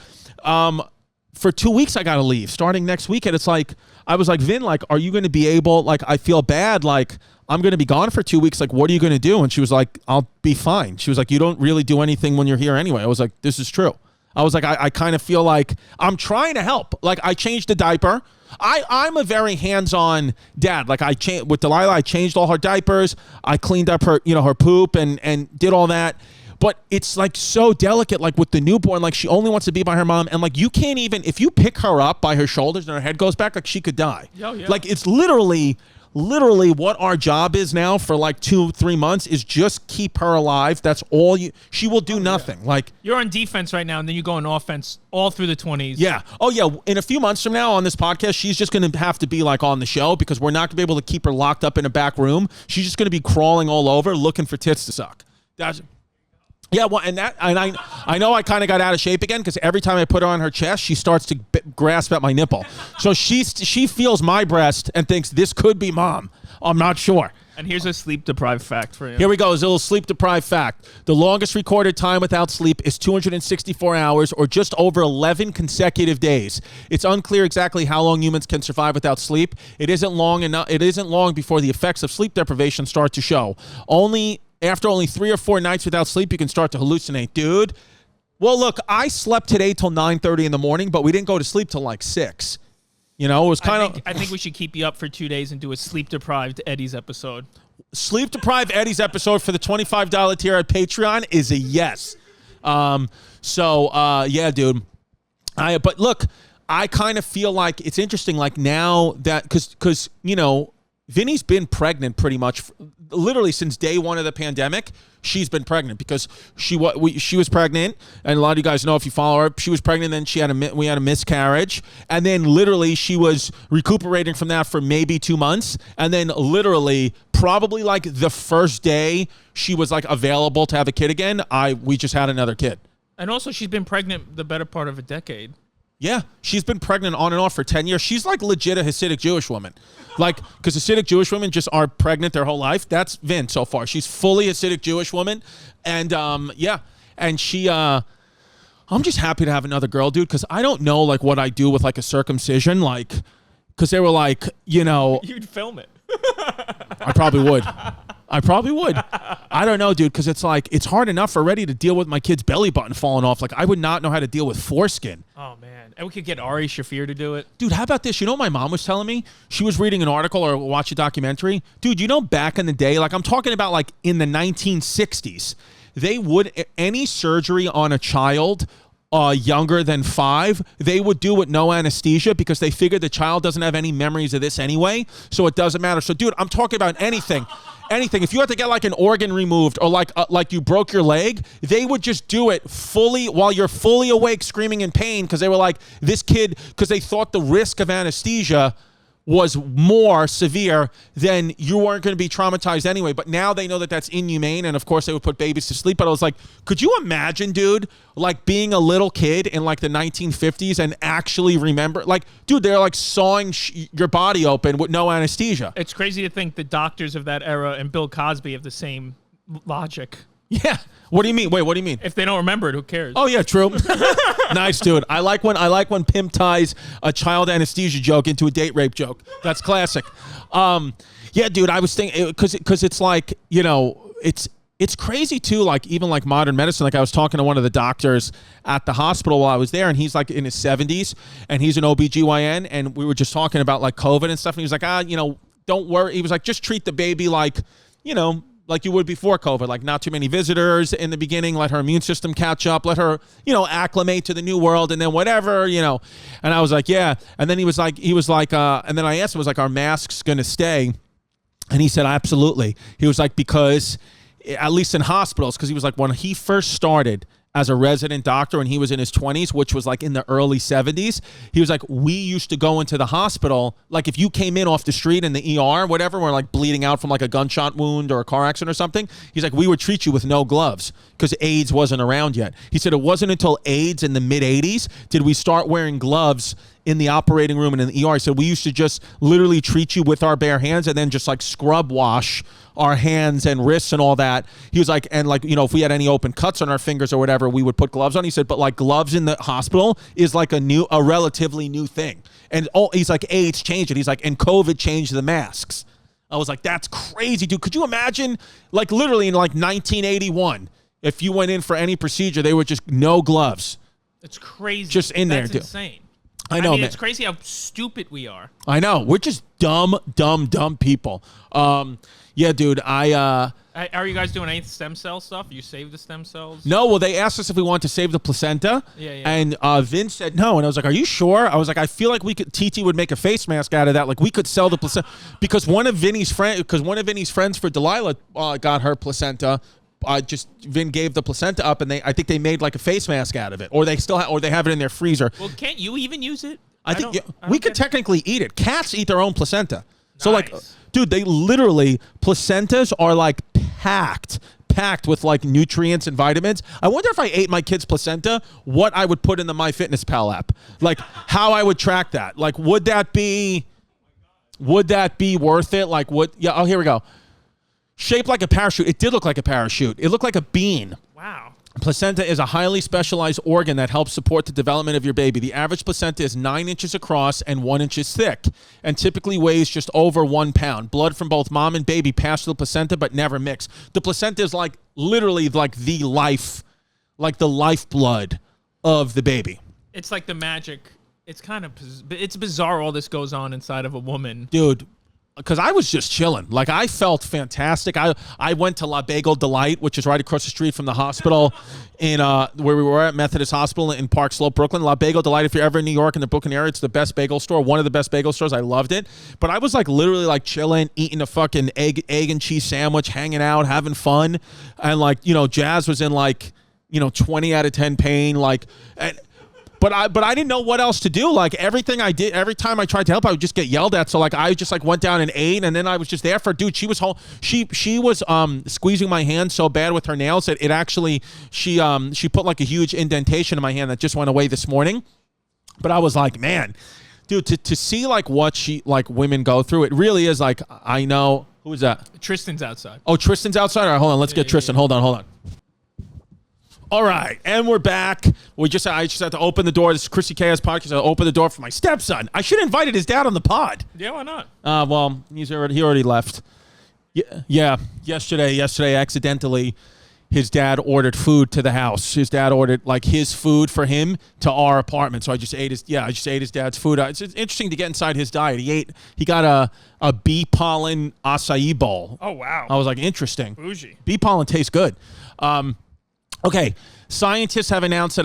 For 2 weeks, I got to leave. Starting next weekend, it's like, I was like, Vin, like, are you going to be able, like, I feel bad, like, I'm going to be gone for 2 weeks. Like, what are you going to do? And she was like, I'll be fine. She was like, you don't really do anything when you're here anyway. I was like, this is true. I was like, I kind of feel like I'm trying to help. Like, I changed the diaper. I'm a very hands-on dad. Like, with Delilah, I changed all her diapers. I cleaned up her, her poop and did all that. But it's like so delicate, like with the newborn, like she only wants to be by her mom. And like you can't even, if you pick her up by her shoulders and her head goes back, like she could die. Oh, yeah. Like it's literally what our job is now for like 2-3 months is just keep her alive. That's all she will do nothing. Yeah. Like you're on defense right now and then you go on offense all through the 20s. Yeah. Oh yeah. In a few months from now on this podcast, she's just going to have to be like on the show because we're not going to be able to keep her locked up in a back room. She's just going to be crawling all over looking for tits to suck. Yeah, well, and I know I kind of got out of shape again because every time I put her on her chest, she starts to grasp at my nipple. So she feels my breast and thinks this could be mom. I'm not sure. And here's a sleep-deprived fact for you. Here we go. Is a little sleep-deprived fact. The longest recorded time without sleep is 264 hours, or just over 11 consecutive days. It's unclear exactly how long humans can survive without sleep. It isn't long enough. It isn't long before the effects of sleep deprivation start to show. After only 3 or 4 nights without sleep, you can start to hallucinate, dude. Well, look, I slept today till 9:30 in the morning, but we didn't go to sleep till like 6. You know, it was kind of... I think we should keep you up for 2 days and do a sleep-deprived Eddie's episode. Sleep-deprived Eddie's episode for the $25 tier at Patreon is a yes. Yeah, dude. But look, I kind of feel like it's interesting, like now that... Because, you know, Vinny's been pregnant pretty much... literally since day one of the pandemic. She's been pregnant because she was pregnant, and a lot of you guys know if you follow her, she was pregnant. Then we had a miscarriage, and then literally she was recuperating from that for maybe 2 months, and then literally probably like the first day she was like available to have a kid again, we just had another kid. And also, she's been pregnant the better part of a decade. Yeah, she's been pregnant on and off for 10 years. She's like legit a Hasidic Jewish woman. Like, because Hasidic Jewish women just are pregnant their whole life. That's Vin so far. She's fully Hasidic Jewish woman. And, yeah. And she, I'm just happy to have another girl, dude, because I don't know, like, what I do with, like, a circumcision. Like, because they were like, you know. You'd film it. I probably would. I don't know, dude, because it's like, it's hard enough already to deal with my kid's belly button falling off. Like, I would not know how to deal with foreskin. Oh, man. And we could get Ari Shafir to do it. Dude, how about this? You know what my mom was telling me? She was reading an article or watch a documentary. Dude, you know back in the day, like I'm talking about like in the 1960s, any surgery on a child younger than 5, they would do with no anesthesia because they figured the child doesn't have any memories of this anyway, so it doesn't matter. So, dude, I'm talking about anything. If you had to get like an organ removed or like you broke your leg, they would just do it fully while you're fully awake, screaming in pain because they were like, this kid, because they thought the risk of anesthesia was more severe than you weren't going to be traumatized anyway. But now they know that that's inhumane, and of course they would put babies to sleep. But I was like, could you imagine, dude, like being a little kid in like the 1950s and actually remember, like, dude, they're like sawing your body open with no anesthesia. It's crazy to think the doctors of that era and Bill Cosby have the same logic. Yeah. What do you mean? Wait, what do you mean? If they don't remember it, who cares? Oh yeah, true. Nice, dude. I like when Pimp ties a child anesthesia joke into a date rape joke. That's classic. Yeah, dude. I was thinking because it's like, you know, it's crazy too. Like even like modern medicine. Like I was talking to one of the doctors at the hospital while I was there, and he's like in his 70s, and he's an OBGYN, and we were just talking about like COVID and stuff. And he was like, you know, don't worry. He was like, just treat the baby like, you know, like you would before COVID, like not too many visitors in the beginning, let her immune system catch up, let her, you know, acclimate to the new world, and then whatever, you know. And I was like, yeah. And then he was like, and then I asked him, was like, are masks going to stay? And he said, absolutely. He was like, because at least in hospitals, because he was like, when he first started as a resident doctor and he was in his 20s, which was like in the early 70s, he was like, we used to go into the hospital, like if you came in off the street in the ER, whatever, we're like bleeding out from like a gunshot wound or a car accident or something, he's like, we would treat you with no gloves because AIDS wasn't around yet. He said it wasn't until AIDS in the mid 80s did we start wearing gloves in the operating room and in the ER. He said we used to just literally treat you with our bare hands and then just like scrub wash our hands and wrists and all that. He was like, and like, you know, if we had any open cuts on our fingers or whatever, we would put gloves on. He said, but like gloves in the hospital is like a relatively new thing. And he's like, AIDS changed it. He's like, and COVID changed the masks. I was like, that's crazy, dude. Could you imagine like literally in like 1981, if you went in for any procedure, they were just no gloves. It's crazy. Just in there, dude. dude. That's insane. I know, mean, man. It's crazy how stupid we are. I know. We're just dumb people. Yeah, dude. Are you guys doing any stem cell stuff? You save the stem cells? No. Well, they asked us if we want to save the placenta. Yeah. And Vince said no. And I was like, are you sure? I was like, I feel like TT would make a face mask out of that. Like we could sell the placenta because one of Vinny's friends for Delilah got her placenta. Vin gave the placenta up, and I think they made like a face mask out of it, or they still or they have it in their freezer. Well, can't you even use it? I think we could technically eat it. Cats eat their own placenta. Nice. So like, dude, they literally placentas are like packed with like nutrients and vitamins. I wonder if I ate my kid's placenta, what I would put in the MyFitnessPal app, like how I would track that. Like, would that be worth it? Like, what? Yeah. Oh, here we go. Shaped like a parachute. It did look like a parachute. It looked like a bean. Wow. Placenta is a highly specialized organ that helps support the development of your baby. The average placenta is 9 inches across and 1 inch thick, and typically weighs just over 1 pound. Blood from both mom and baby pass through the placenta, but never mix. The placenta is like literally like the lifeblood of the baby. It's like the magic. It's kind of, it's bizarre all this goes on inside of a woman. Dude, because I was just chilling. Like, I felt fantastic. I went to La Bagel Delight, which is right across the street from the hospital in where we were at Methodist Hospital in Park Slope, Brooklyn. La Bagel Delight, if you're ever in New York in the Brooklyn area, it's the best bagel store, one of the best bagel stores. I loved it. But I was like literally like chilling, eating a fucking egg and cheese sandwich, hanging out, having fun. And like, you know, Jazz was in like, you know, 20 out of 10 pain. Like, But I didn't know what else to do. Like, everything I did, every time I tried to help, I would just get yelled at. So like I just like went down and ate, and then I was just there for dude. She was she was squeezing my hand so bad with her nails that it actually she put like a huge indentation in my hand that just went away this morning. But I was like, man, dude, to see like what she like women go through, it really is like, I know. Who is that? Tristan's outside. Oh, Tristan's outside. All right, hold on. Let's get Tristan. Hold on. All right, and we're back. I just had to open the door. This is Chrissy Chaos Podcast. I open the door for my stepson. I should have invited his dad on the pod. Yeah, why not? Well, he already left. Yeah. Yesterday, accidentally, his dad ordered food to the house. His dad ordered like his food for him to our apartment. So I just ate his dad's food. It's interesting to get inside his diet. He got a bee pollen acai bowl. Oh wow. I was like, interesting. Bougie. Bee pollen tastes good. Okay, scientists have announced that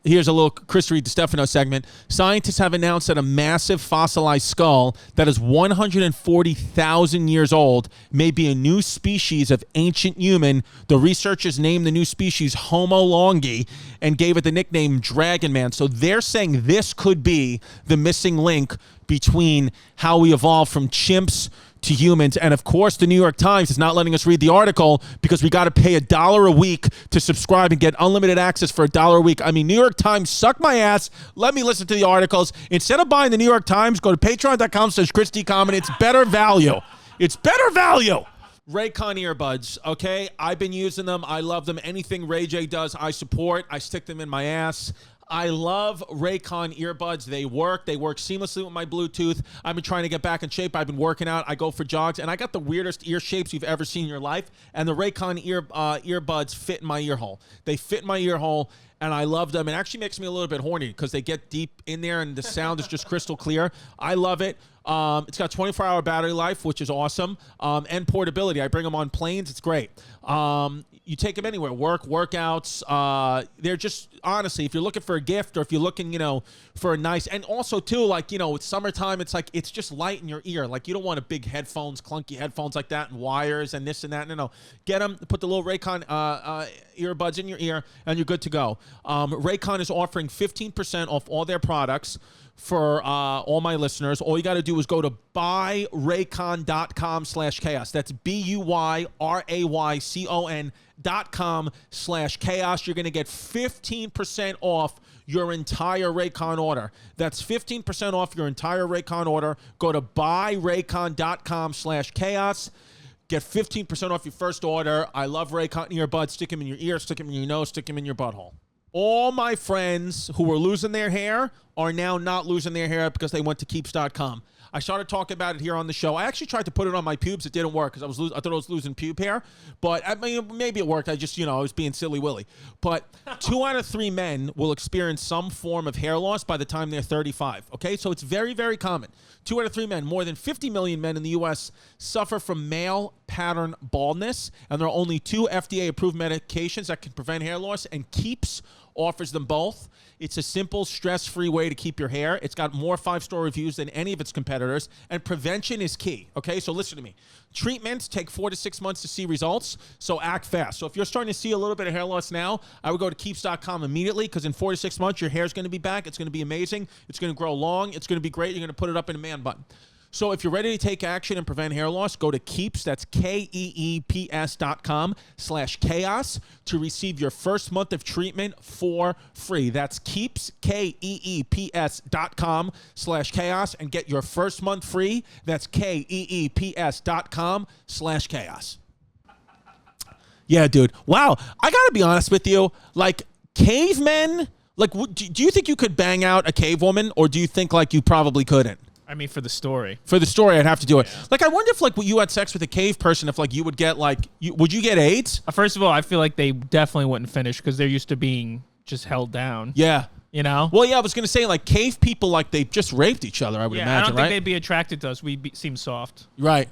here's a little Chris Reed Distefano segment. Scientists have announced that a massive fossilized skull that is 140,000 years old may be a new species of ancient human. The researchers named the new species Homo longi and gave it the nickname Dragon Man. So they're saying this could be the missing link between how we evolved from chimps to humans. And of course, the New York Times is not letting us read the article because we got to pay $1 a week to subscribe and get unlimited access for $1 a week. I mean, New York Times, suck my ass. Let me listen to the articles. Instead of buying the New York Times, go to patreon.com/ChrisDComedy. It's better value. Raycon earbuds, okay? I've been using them. I love them. Anything Ray J does, I support. I stick them in my ass. I love Raycon earbuds. They work seamlessly with my Bluetooth. I've been trying to get back in shape. I've been working out. I go for jogs, and I got the weirdest ear shapes you've ever seen in your life. And the Raycon earbuds fit in my ear hole. They fit in my ear hole, and I love them. It actually makes me a little bit horny because they get deep in there, and the sound is just crystal clear. I love it. It's got 24-hour battery life, which is awesome, and portability. I bring them on planes. It's great. You take them anywhere, workouts. They're just, honestly, if you're looking for a gift or if you're looking, for a nice, and also too, like, it's summertime. It's like, it's just light in your ear. Like, you don't want a big headphones, clunky headphones like that and wires and this and that. No. Get them, put the little Raycon earbuds in your ear and you're good to go. Raycon is offering 15% off all their products for all my listeners. All you got to do is go to buyraycon.com/chaos. That's BUYRAYCON.com/chaos. You're going to get 15% off your entire Raycon order. That's 15% off your entire Raycon order. Go to buyraycon.com/chaos. Get 15% off your first order. I love Raycon earbuds. Stick them in your ear, stick them in your nose, stick them in your butthole. All my friends who were losing their hair are now not losing their hair because they went to keeps.com. I started talking about it here on the show. I actually tried to put it on my pubes. It didn't work because I thought I was losing pube hair. But I mean, maybe it worked. I just, I was being silly willy. But 2 out of 3 men will experience some form of hair loss by the time they're 35. Okay, so it's very, very common. 2 out of 3 men, more than 50 million men in the U.S. suffer from male pattern baldness, and there are only 2 FDA-approved medications that can prevent hair loss, and Keeps offers them both. It's a simple, stress-free way to keep your hair. It's got more 5-star reviews than any of its competitors, and prevention is key, okay? So listen to me. Treatments take 4 to 6 months to see results, so act fast. So if you're starting to see a little bit of hair loss now, I would go to Keeps.com immediately because in 4 to 6 months, your hair is going to be back. It's going to be amazing. It's going to grow long. It's going to be great. You're going to put it up in a man bun. So if you're ready to take action and prevent hair loss, go to Keeps, that's KEEPS.com/chaos to receive your first month of treatment for free. That's Keeps, KEEPS.com/chaos, and get your first month free. That's KEEPS.com/chaos. Yeah, dude. Wow. I got to be honest with you. Like, cavemen, like, do you think you could bang out a cave woman, or do you think, like, you probably couldn't? I mean, for the story. For the story, I'd have to do it. Like, I wonder if, like, you had sex with a cave person, if, like, you would get, like, would you get AIDS? First of all, I feel like they definitely wouldn't finish because they're used to being just held down. Yeah. You know? Well, yeah, I was going to say, like, cave people, like, they just raped each other, I would imagine, I don't right? think they'd be attracted to us. We seem soft. Right.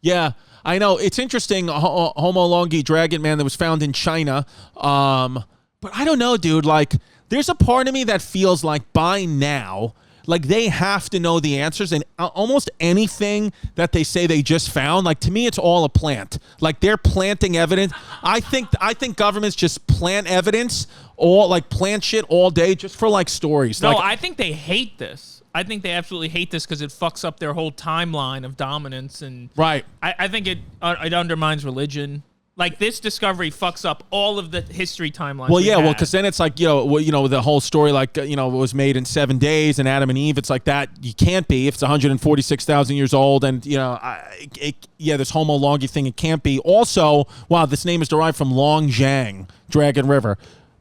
Yeah, I know. It's interesting, Homo longi dragon man that was found in China. But I don't know, dude. Like, there's a part of me that feels like by now, like, they have to know the answers, and almost anything that they say they just found, like, to me, it's all a plant. Like, they're planting evidence. I think governments just plant evidence, plant shit all day just for, like, stories. No, like, I think they hate this. I think they absolutely hate this because it fucks up their whole timeline of dominance, and right. I think it undermines religion. Like, this discovery fucks up all of the history timelines. Well, yeah, well, because then it's like, the whole story, like, it was made in 7 days, and Adam and Eve, it's like that. You can't be if it's 146,000 years old, and, this Homo longi thing, it can't be. Also, wow, this name is derived from Longjiang, Dragon River.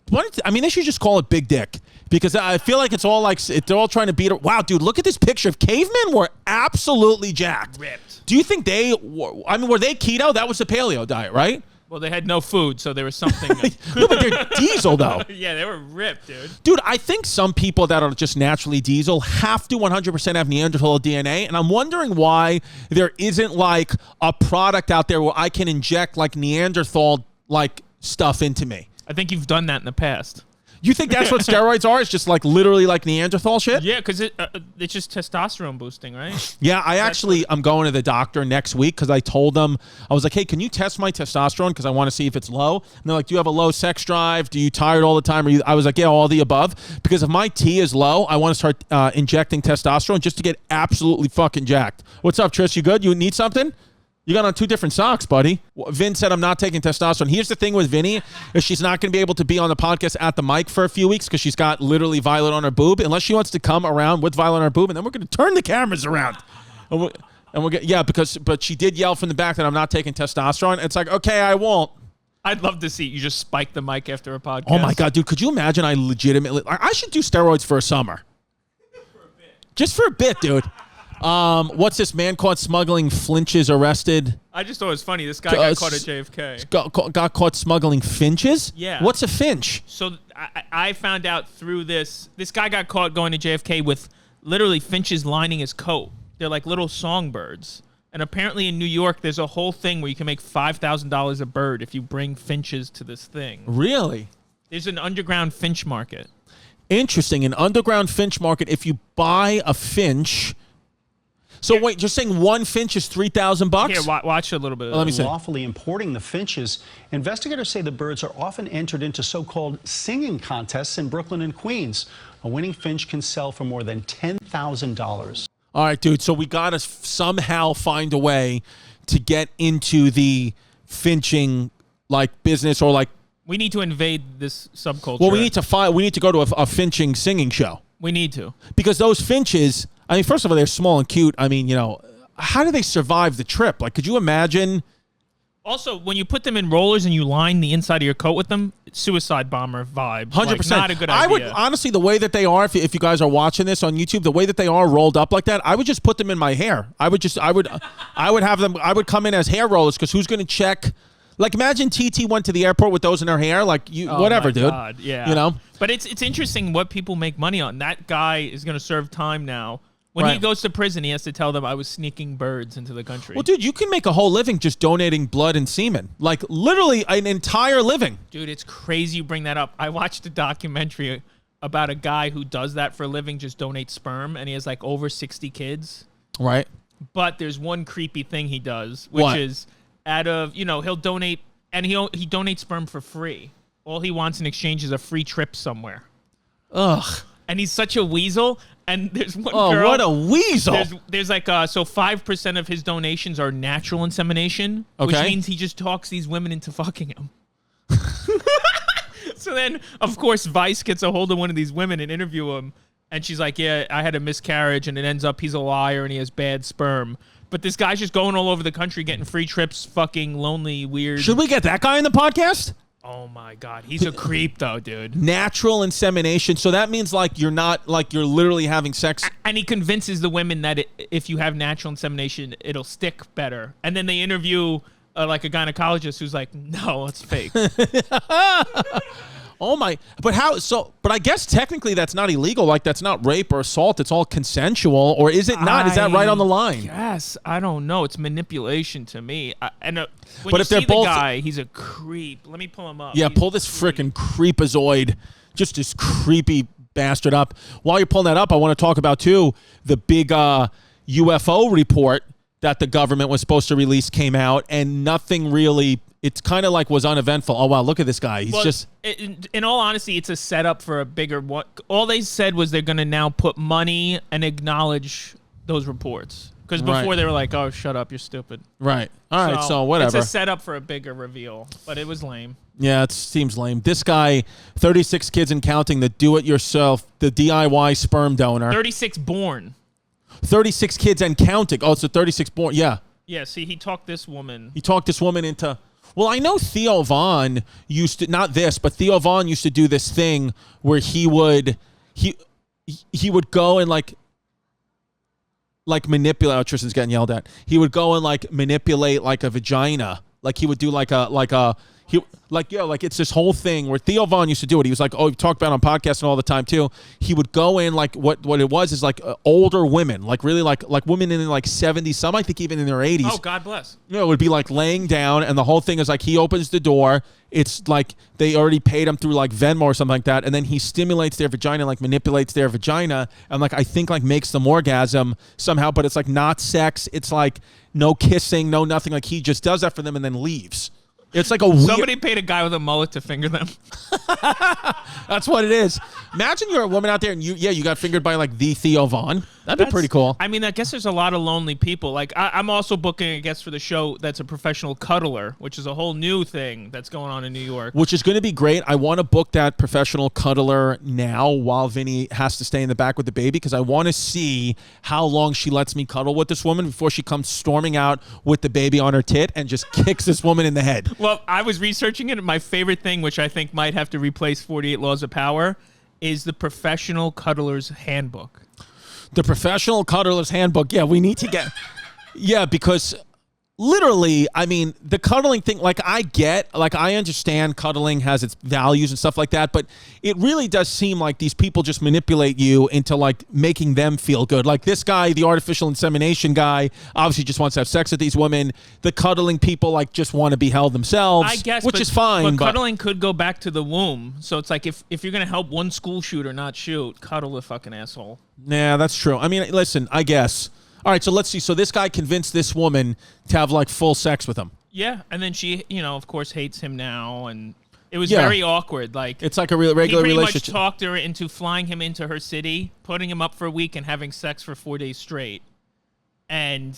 They should just call it Big Dick, because I feel like it's all like, they're all trying to beat it. Wow, dude, look at this picture of cavemen were absolutely jacked. Ripped. Do you think were they keto? That was the paleo diet, right? Well, they had no food, so there was something. No, but they're diesel, though. Yeah, they were ripped, dude. Dude, I think some people that are just naturally diesel have to 100% have Neanderthal DNA, and I'm wondering why there isn't, like, a product out there where I can inject, like, Neanderthal, like, stuff into me. I think you've done that in the past. You think that's what steroids are? It's just, like, literally like Neanderthal shit? Yeah, because it's just testosterone boosting, right? Yeah, I'm going to the doctor next week because I told them, I was like, hey, can you test my testosterone because I want to see if it's low? And they're like, do you have a low sex drive? Do you tired all the time? I was like, yeah, all the above. Because if my T is low, I want to start injecting testosterone just to get absolutely fucking jacked. What's up, Trish? You good? You need something? You got on 2 different socks, buddy. Vin said I'm not taking testosterone. Here's the thing with Vinny, is she's not going to be able to be on the podcast at the mic for a few weeks because she's got literally violet on her boob, unless she wants to come around with violet on her boob, and then we're going to turn the cameras around. But she did yell from the back that I'm not taking testosterone. It's like, okay, I won't. I'd love to see you just spike the mic after a podcast. Oh my God, dude, could you imagine I should do steroids for a summer. Just for a bit, dude. What's this man caught smuggling finches arrested? I just thought it was funny. This guy got caught at JFK. Got caught smuggling finches? Yeah. What's a finch? So I found out through this. This guy got caught going to JFK with literally finches lining his coat. They're like little songbirds. And apparently in New York, there's a whole thing where you can make $5,000 a bird if you bring finches to this thing. Really? There's an underground finch market. Interesting. An underground finch market. If you buy a finch... So wait, you're saying one finch is $3,000? Here, watch a little bit of Let me see. Lawfully importing the finches, investigators say the birds are often entered into so-called singing contests in Brooklyn and Queens. A winning finch can sell for more than $10,000. All right, dude. So we got to somehow find a way to get into the finching, like, business, or like. We need to invade this subculture. Well, we need to go to a finching singing show. We need to, because those finches. I mean, first of all, they're small and cute. I mean, how do they survive the trip? Like, could you imagine? Also, when you put them in rollers and you line the inside of your coat with them, it's suicide bomber vibe. 100%. Not a good idea. I would, honestly, the way that they are, if you guys are watching this on YouTube, the way that they are rolled up like that, I would just put them in my hair. I would come in as hair rollers, because who's going to check? Like, imagine TT went to the airport with those in her hair. Like, whatever, dude. God, yeah. But it's interesting what people make money on. That guy is going to serve time now. When he goes to prison, he has to tell them, I was sneaking birds into the country. Well, dude, you can make a whole living just donating blood and semen. Like, literally an entire living. Dude, it's crazy you bring that up. I watched a documentary about a guy who does that for a living, just donates sperm, and he has like over 60 kids. Right. But there's one creepy thing he does, which is out of, he'll donate, and he donates sperm for free. All he wants in exchange is a free trip somewhere. Ugh. And he's such a weasel. And there's one Oh, girl. what a weasel. There's like, so 5% of his donations are natural insemination, which Okay. means he just talks these women into fucking him. So then, of course, Vice gets a hold of one of these women and interview him. And she's like, yeah, I had a miscarriage. And it ends up he's a liar and he has bad sperm. But this guy's just going all over the country getting free trips, fucking lonely, weird. Should we get that guy in the podcast? Oh, my God. He's a creep, though, dude. Natural insemination. So that means like you're not like you're literally having sex. And he convinces the women that if you have natural insemination, it'll stick better. And then they interview like a gynecologist who's like, no, it's fake. Oh my! But how? So, but I guess technically that's not illegal. Like that's not rape or assault. It's all consensual, or is it not? Is that right on the line? Yes, I don't know. It's manipulation to me. When But you if they're see both- the guy, he's a creep. Let me pull him up. Yeah, He's pull this a creep. freaking creepazoid, just this creepy bastard up. While you're pulling that up, I want to talk about too the big UFO report that the government was supposed to release came out, and nothing really. It's kind of like was uneventful. Oh wow, look at this guy. He's just. In all honesty, it's a setup for a bigger. What all they said was they're going to now put money and acknowledge those reports. Because before Right. they were like, "Oh, shut up, you're stupid." Right. All right. So whatever. It's a setup for a bigger reveal, but it was lame. Yeah, it seems lame. This guy, 36 kids and counting, the do-it-yourself, the DIY sperm donor. 36 born. 36 kids and counting. Oh, it's a 36 born. Yeah. Yeah. See, he talked this woman. He talked this woman into. Well, I know Theo Vaughn used to, not this, but Theo Vaughn used to do this thing where he would go and like manipulate. Oh, Tristan's getting yelled at. He would go and like manipulate like a vagina. Like he would do like it's this whole thing where Theo Vaughn used to do it. He was like, oh, he talked about it on podcasts and all the time too. He would go in like what it was is like older women, like really like women in like 70s, some I think even in their 80s. Oh, God bless. You know, it would be like laying down, and the whole thing is like he opens the door. It's like they already paid him through like Venmo or something like that, and then he stimulates their vagina, like manipulates their vagina, and like I think like makes them orgasm somehow, but it's like not sex. It's like no kissing, no nothing. Like he just does that for them and then leaves. It's like a weird. Somebody paid a guy with a mullet to finger them. That's what it is. Imagine you're a woman out there and you got fingered by like the Theo Vaughn. That'd be pretty cool. I mean, I guess there's a lot of lonely people. Like I'm also booking a guest for the show that's a professional cuddler, which is a whole new thing that's going on in New York. Which is going to be great. I want to book that professional cuddler now while Vinny has to stay in the back with the baby because I want to see how long she lets me cuddle with this woman before she comes storming out with the baby on her tit and just kicks this woman in the head. Well, I was researching it, and my favorite thing, which I think might have to replace 48 Laws of Power, is the Professional Cuddler's Handbook. The Professional Cuddler's Handbook. Yeah, we need to get... Yeah, because... Literally, I mean, the cuddling thing, like I understand cuddling has its values and stuff like that, but it really does seem like these people just manipulate you into like making them feel good. Like this guy, the artificial insemination guy, obviously just wants to have sex with these women. The cuddling people like just want to be held themselves, I guess, which is fine. But cuddling could go back to the womb. So it's like if you're going to help one school shooter not shoot, cuddle the fucking asshole. Yeah, that's true. I mean, listen, I guess... All right, so let's see. So this guy convinced this woman to have like full sex with him. Yeah, and then she, of course, hates him now, and it was very awkward. Like it's like a regular he relationship. pretty much talked her into flying him into her city, putting him up for a week, and having sex for 4 days straight. And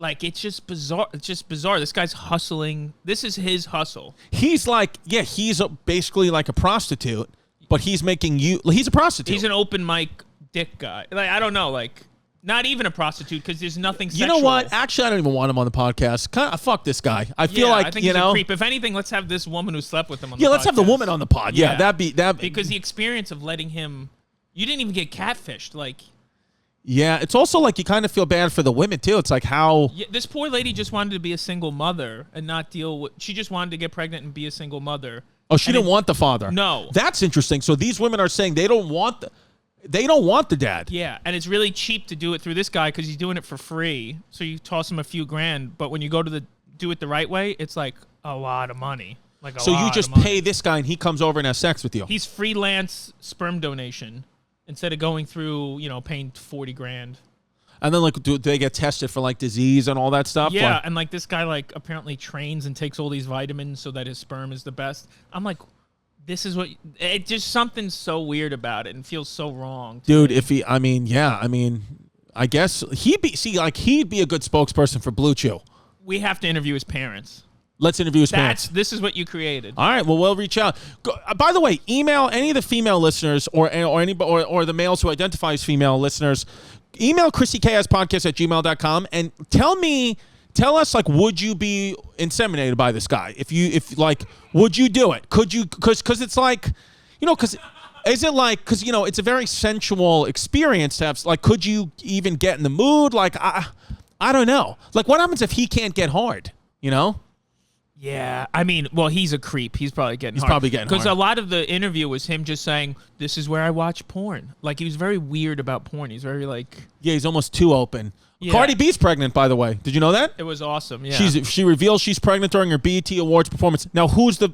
like it's just bizarre. It's just bizarre. This guy's hustling. This is his hustle. He's like, he's basically like a prostitute, but he's making you. He's a prostitute. He's an open mic dick guy. Like I don't know, like. Not even a prostitute because there's nothing sexual. You know what? Actually, I don't even want him on the podcast. Fuck this guy. I feel like, I think he's a creep. If anything, let's have this woman who slept with him on the podcast. Yeah, let's have the woman on the pod. Yeah, that'd be. Because the experience of letting him... You didn't even get catfished. Like... Yeah, it's also like you kind of feel bad for the women, too. It's like how... Yeah, this poor lady just wanted to be a single mother and not deal with... She just wanted to get pregnant and be a single mother. Oh, she didn't want the father. No. That's interesting. So these women are saying they don't want the dad. Yeah, and it's really cheap to do it through this guy because he's doing it for free. So you toss him a few grand, but when you go to do it the right way, it's like a lot of money. So you just pay this guy and he comes over and has sex with you. He's freelance sperm donation instead of going through, paying 40 grand. And then like do they get tested for like disease and all that stuff? Yeah, and like this guy like apparently trains and takes all these vitamins so that his sperm is the best. I'm like, this is what it just something so weird about it and feels so wrong, dude. me. If he, I guess he'd be a good spokesperson for Blue Chew. We have to interview his parents. Let's interview his parents. This is what you created. All right. Well, we'll reach out. By the way, email any of the female listeners or the males who identify as female listeners. Email ChrissyKSpodcast@gmail.com and tell us, like, would you be inseminated by this guy? Would you do it? Could you? Because it's like, because it's a very sensual experience to have. Like, could you even get in the mood? Like, I don't know. Like, what happens if he can't get hard? Yeah, I mean, well, he's a creep. He's probably getting hard. Because a lot of the interview was him just saying, "This is where I watch porn." Like, he was very weird about porn. He's very he's almost too open. Yeah. Cardi B's pregnant, by the way. Did you know that? It was awesome. Yeah, she reveals she's pregnant during her BET Awards performance. Now, who's the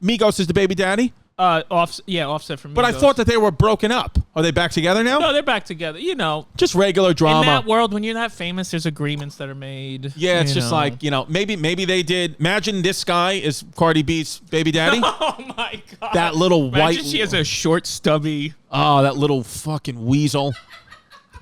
Migos is the baby daddy? Offset from Migos. But I thought that they were broken up. Are they back together now? No, they're back together. Just regular drama. In that world, when you're that famous, there's agreements that are made. Yeah, it's just like, maybe they did. Imagine this guy is Cardi B's baby daddy. Oh my God. That little Imagine she has a short, stubby. Oh, that little fucking weasel.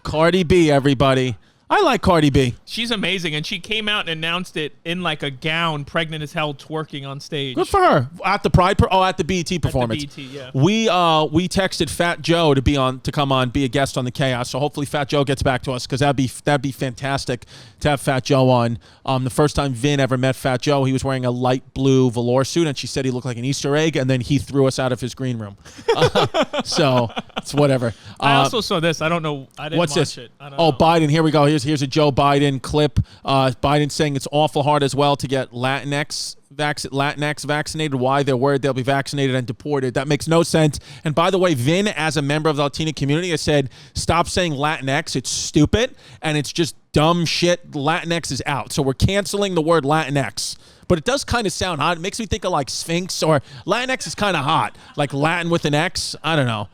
Cardi B, everybody. I like Cardi B. She's amazing, and she came out and announced it in like a gown, pregnant as hell, twerking on stage. Good for her. At the Pride, at the BET performance. At the BET, yeah. We texted Fat Joe to come on, be a guest on the Chaos. So hopefully Fat Joe gets back to us because that'd be fantastic to have Fat Joe on. The first time Vin ever met Fat Joe, he was wearing a light blue velour suit, and she said he looked like an Easter egg, and then he threw us out of his green room. So it's whatever. I also saw this. I don't know. I didn't watch it. I don't know. Biden. Here we go. Here's a Joe Biden clip. Biden saying it's awful hard as well to get Latinx vaccinated. Why? They're worried they'll be vaccinated and deported. That makes no sense. And by the way, Vin, as a member of the Latino community, has said, stop saying Latinx. It's stupid and it's just dumb shit. Latinx is out. So we're canceling the word Latinx. But it does kind of sound hot. It makes me think of like Sphinx, or Latinx is kind of hot. Like Latin with an X. I don't know.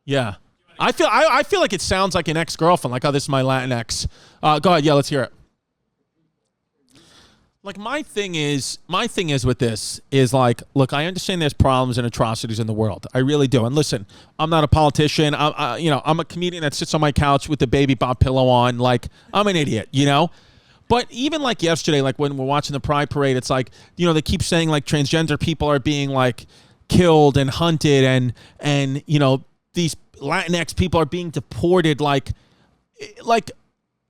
Yeah. I feel like it sounds like an ex-girlfriend. Like, oh, this is my Latinx. Go ahead. Yeah, let's hear it. Like, my thing is with this is like, look, I understand there's problems and atrocities in the world. I really do. And listen, I'm not a politician. I'm a comedian that sits on my couch with the baby bop pillow on. Like, I'm an idiot, But even like yesterday, like when we're watching the Pride Parade, it's like, they keep saying like transgender people are being like killed and hunted and these Latinx people are being deported. Like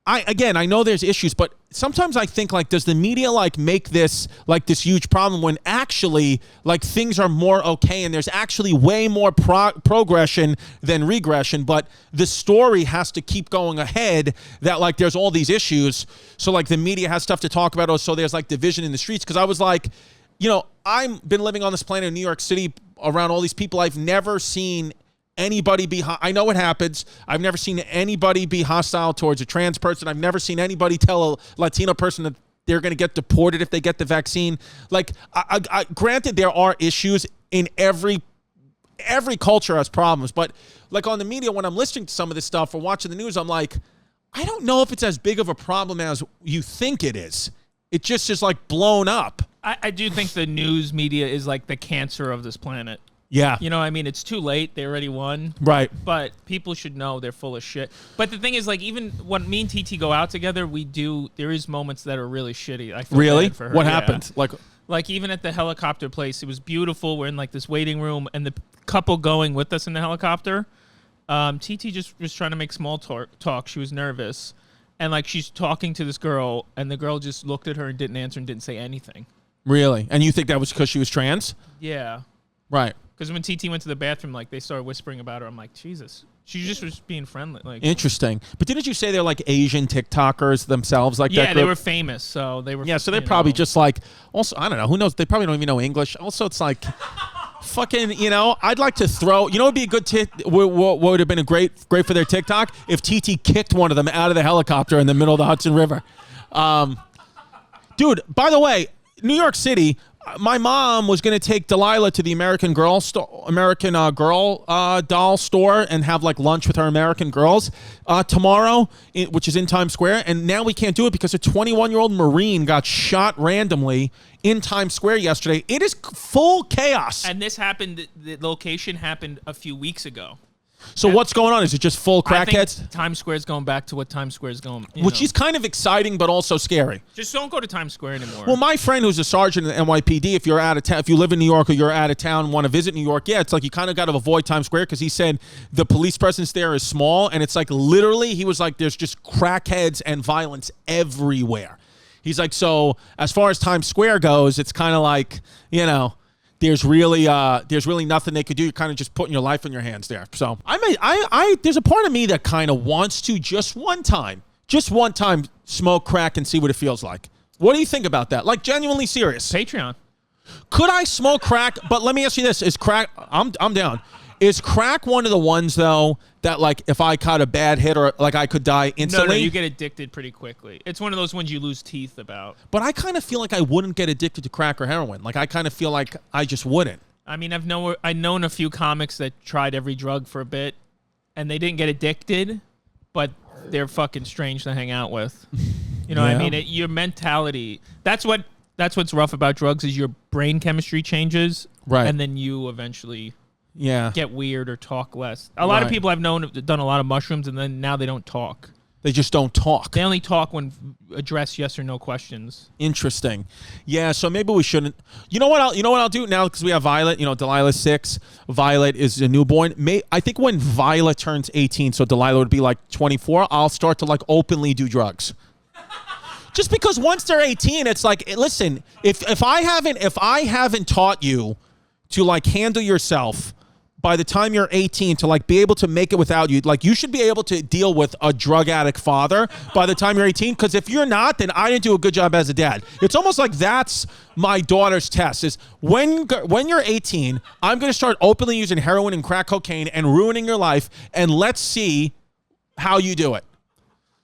I know there's issues, but sometimes I think like, does the media like make this like this huge problem when actually like things are more okay and there's actually way more progression than regression, but the story has to keep going ahead that like there's all these issues. So like the media has stuff to talk about. So there's like division in the streets. Cause I was like, I've been living on this planet in New York City around all these people. I've never seen anybody be, I know it happens. I've never seen anybody be hostile towards a trans person. I've never seen anybody tell a Latino person that they're going to get deported if they get the vaccine. Like, I granted there are issues in every culture has problems, but like on the media, when I'm listening to some of this stuff or watching the news, I'm like, I don't know if it's as big of a problem as you think it is. It just is like blown up. I do think the news media is like the cancer of this planet. Yeah. It's too late. They already won. Right. But people should know they're full of shit. But the thing is, like, even when me and TT go out together, there is moments that are really shitty. I feel bad for her. What happened? Like even at the helicopter place, it was beautiful. We're in like this waiting room, and the couple going with us in the helicopter, TT just was trying to make small talk. She was nervous. And like she's talking to this girl, and the girl just looked at her and didn't answer and didn't say anything. Really? And you think that was because she was trans? Yeah. Right. Because when TT went to the bathroom, like they started whispering about her. I'm like, Jesus. She just was being friendly. Like, interesting. But didn't you say they're like Asian TikTokers themselves? Like yeah, that they were famous, so they were. Yeah, so they're probably just like. Also, I don't know. Who knows? They probably don't even know English. Also, it's like. Fucking, I'd like to throw. It'd be a good what would have been great for their TikTok if TT kicked one of them out of the helicopter in the middle of the Hudson River. Dude, by the way, New York City, my mom was going to take Delilah to the American Girl doll store and have like lunch with her American girls tomorrow, which is in Times Square. And now we can't do it because a 21-year-old Marine got shot randomly in Times Square yesterday. It is full chaos. And this happened, the location happened a few weeks ago. So what's going on? Is it just full crackheads? I think Times Square is going back to what Times Square is going. Which is kind of exciting, but also scary. Just don't go to Times Square anymore. Well, my friend who's a sergeant in the NYPD, if you're out of town, if you live in New York or you're out of town and want to visit New York, yeah, it's like you kind of got to avoid Times Square because he said the police presence there is small, and it's like literally, he was like, there's just crackheads and violence everywhere. He's like, so as far as Times Square goes, it's kind of like, you know, there's really nothing they could do. You're kind of just putting your life in your hands there. So there's a part of me that kind of wants to just one time smoke crack and see what it feels like. What do you think about that? Like, genuinely serious. Patreon. Could I smoke crack? But let me ask you this: is crack? I'm down. Is crack one of the ones though that like if I caught a bad hit or like I could die instantly? No, you get addicted pretty quickly. It's one of those ones you lose teeth about. But I kind of feel like I wouldn't get addicted to crack or heroin. Like I kind of feel like I just wouldn't. I mean, I've known a few comics that tried every drug for a bit, and they didn't get addicted, but they're fucking strange to hang out with. You know what I mean? Your mentality. That's what's rough about drugs is your brain chemistry changes, right? And then you eventually. Get weird or talk less. A lot of people I've known have done a lot of mushrooms, and then now they don't talk. They just don't talk. They only talk when address yes or no questions. Interesting. Yeah, so maybe we shouldn't. You know what I'll do now because we have Violet. You know, Delilah's 6. Violet is a newborn. I think when Violet turns 18, so Delilah would be like 24. I'll start to like openly do drugs. Just because once they're 18, it's like, listen, if I haven't taught you to like handle yourself by the time you're 18 to like be able to make it without you, like you should be able to deal with a drug addict father by the time you're 18. Because if you're not, then I didn't do a good job as a dad. It's almost like that's my daughter's test is when you're 18, I'm going to start openly using heroin and crack cocaine and ruining your life. And let's see how you do it.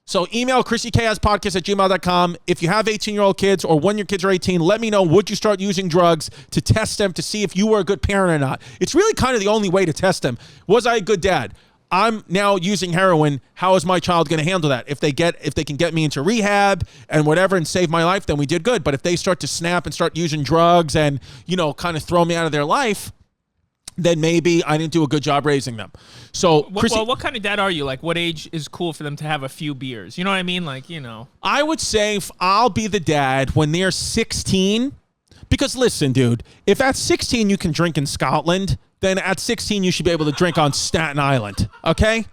So email ChrissyChaospodcast@gmail.com. If you have 18-year-old kids or when your kids are 18, let me know, would you start using drugs to test them to see if you were a good parent or not? It's really kind of the only way to test them. Was I a good dad? I'm now using heroin. How is my child going to handle that? If they can get me into rehab and whatever and save my life, then we did good. But if they start to snap and start using drugs and, you know, kind of throw me out of their life, then maybe I didn't do a good job raising them. So, Chrissy, what kind of dad are you? Like, what age is cool for them to have a few beers? You know what I mean? Like, you know. I would say I'll be the dad when they're 16. Because listen, dude, if at 16 you can drink in Scotland, then at 16 you should be able to drink on Staten Island. Okay?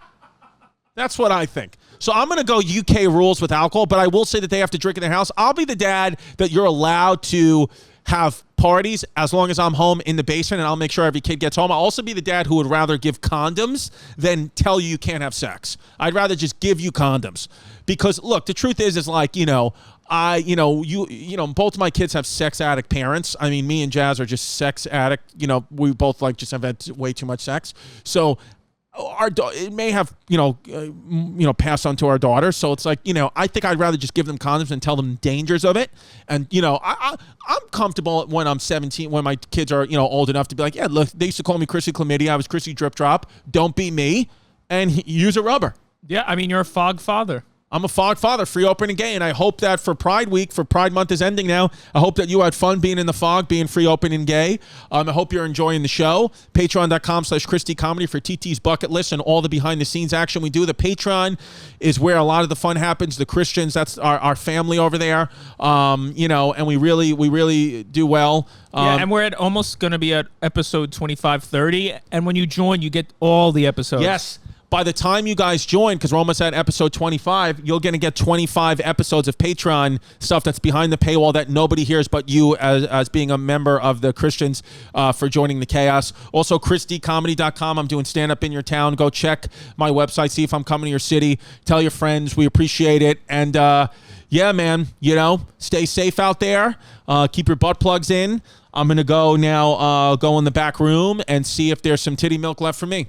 That's what I think. So I'm going to go UK rules with alcohol, but I will say that they have to drink in their house. I'll be the dad that you're allowed to have parties as long as I'm home in the basement, and I'll make sure every kid gets home. I'll also be the dad who would rather give condoms than tell you can't have sex. I'd rather just give you condoms because look, the truth is like, you know, both my kids have sex addict parents. I mean, me and Jazz are just sex addict. You know, we both like just have had way too much sex. So it may have, passed on to our daughter. So it's like, you know, I think I'd rather just give them condoms and tell them dangers of it. And, you know, I'm comfortable when I'm 17, when my kids are, you know, old enough to be like, yeah, look, they used to call me Chrissy Chlamydia. I was Chrissy Drip Drop. Don't be me. And use a rubber. Yeah, I mean, you're a fog father. I'm a fog father, free, open, and gay, and I hope that for Pride Week, for Pride Month is ending now, I hope that you had fun being in the fog, being free, open, and gay. I hope you're enjoying the show. Patreon.com/ChristyComedy for TT's Bucket List and all the behind-the-scenes action we do. The Patreon is where a lot of the fun happens. The Christians, that's our family over there, and we really do well. And we're almost going to be at episode 2530, and when you join, you get all the episodes. Yes. By the time you guys join, because we're almost at episode 25, you're going to get 25 episodes of Patreon stuff that's behind the paywall that nobody hears but you as being a member of the Christians for joining the chaos. Also, ChrisDComedy.com. I'm doing stand-up in your town. Go check my website. See if I'm coming to your city. Tell your friends. We appreciate it. And, yeah, man, you know, stay safe out there. Keep your butt plugs in. I'm going to go now go in the back room and see if there's some titty milk left for me.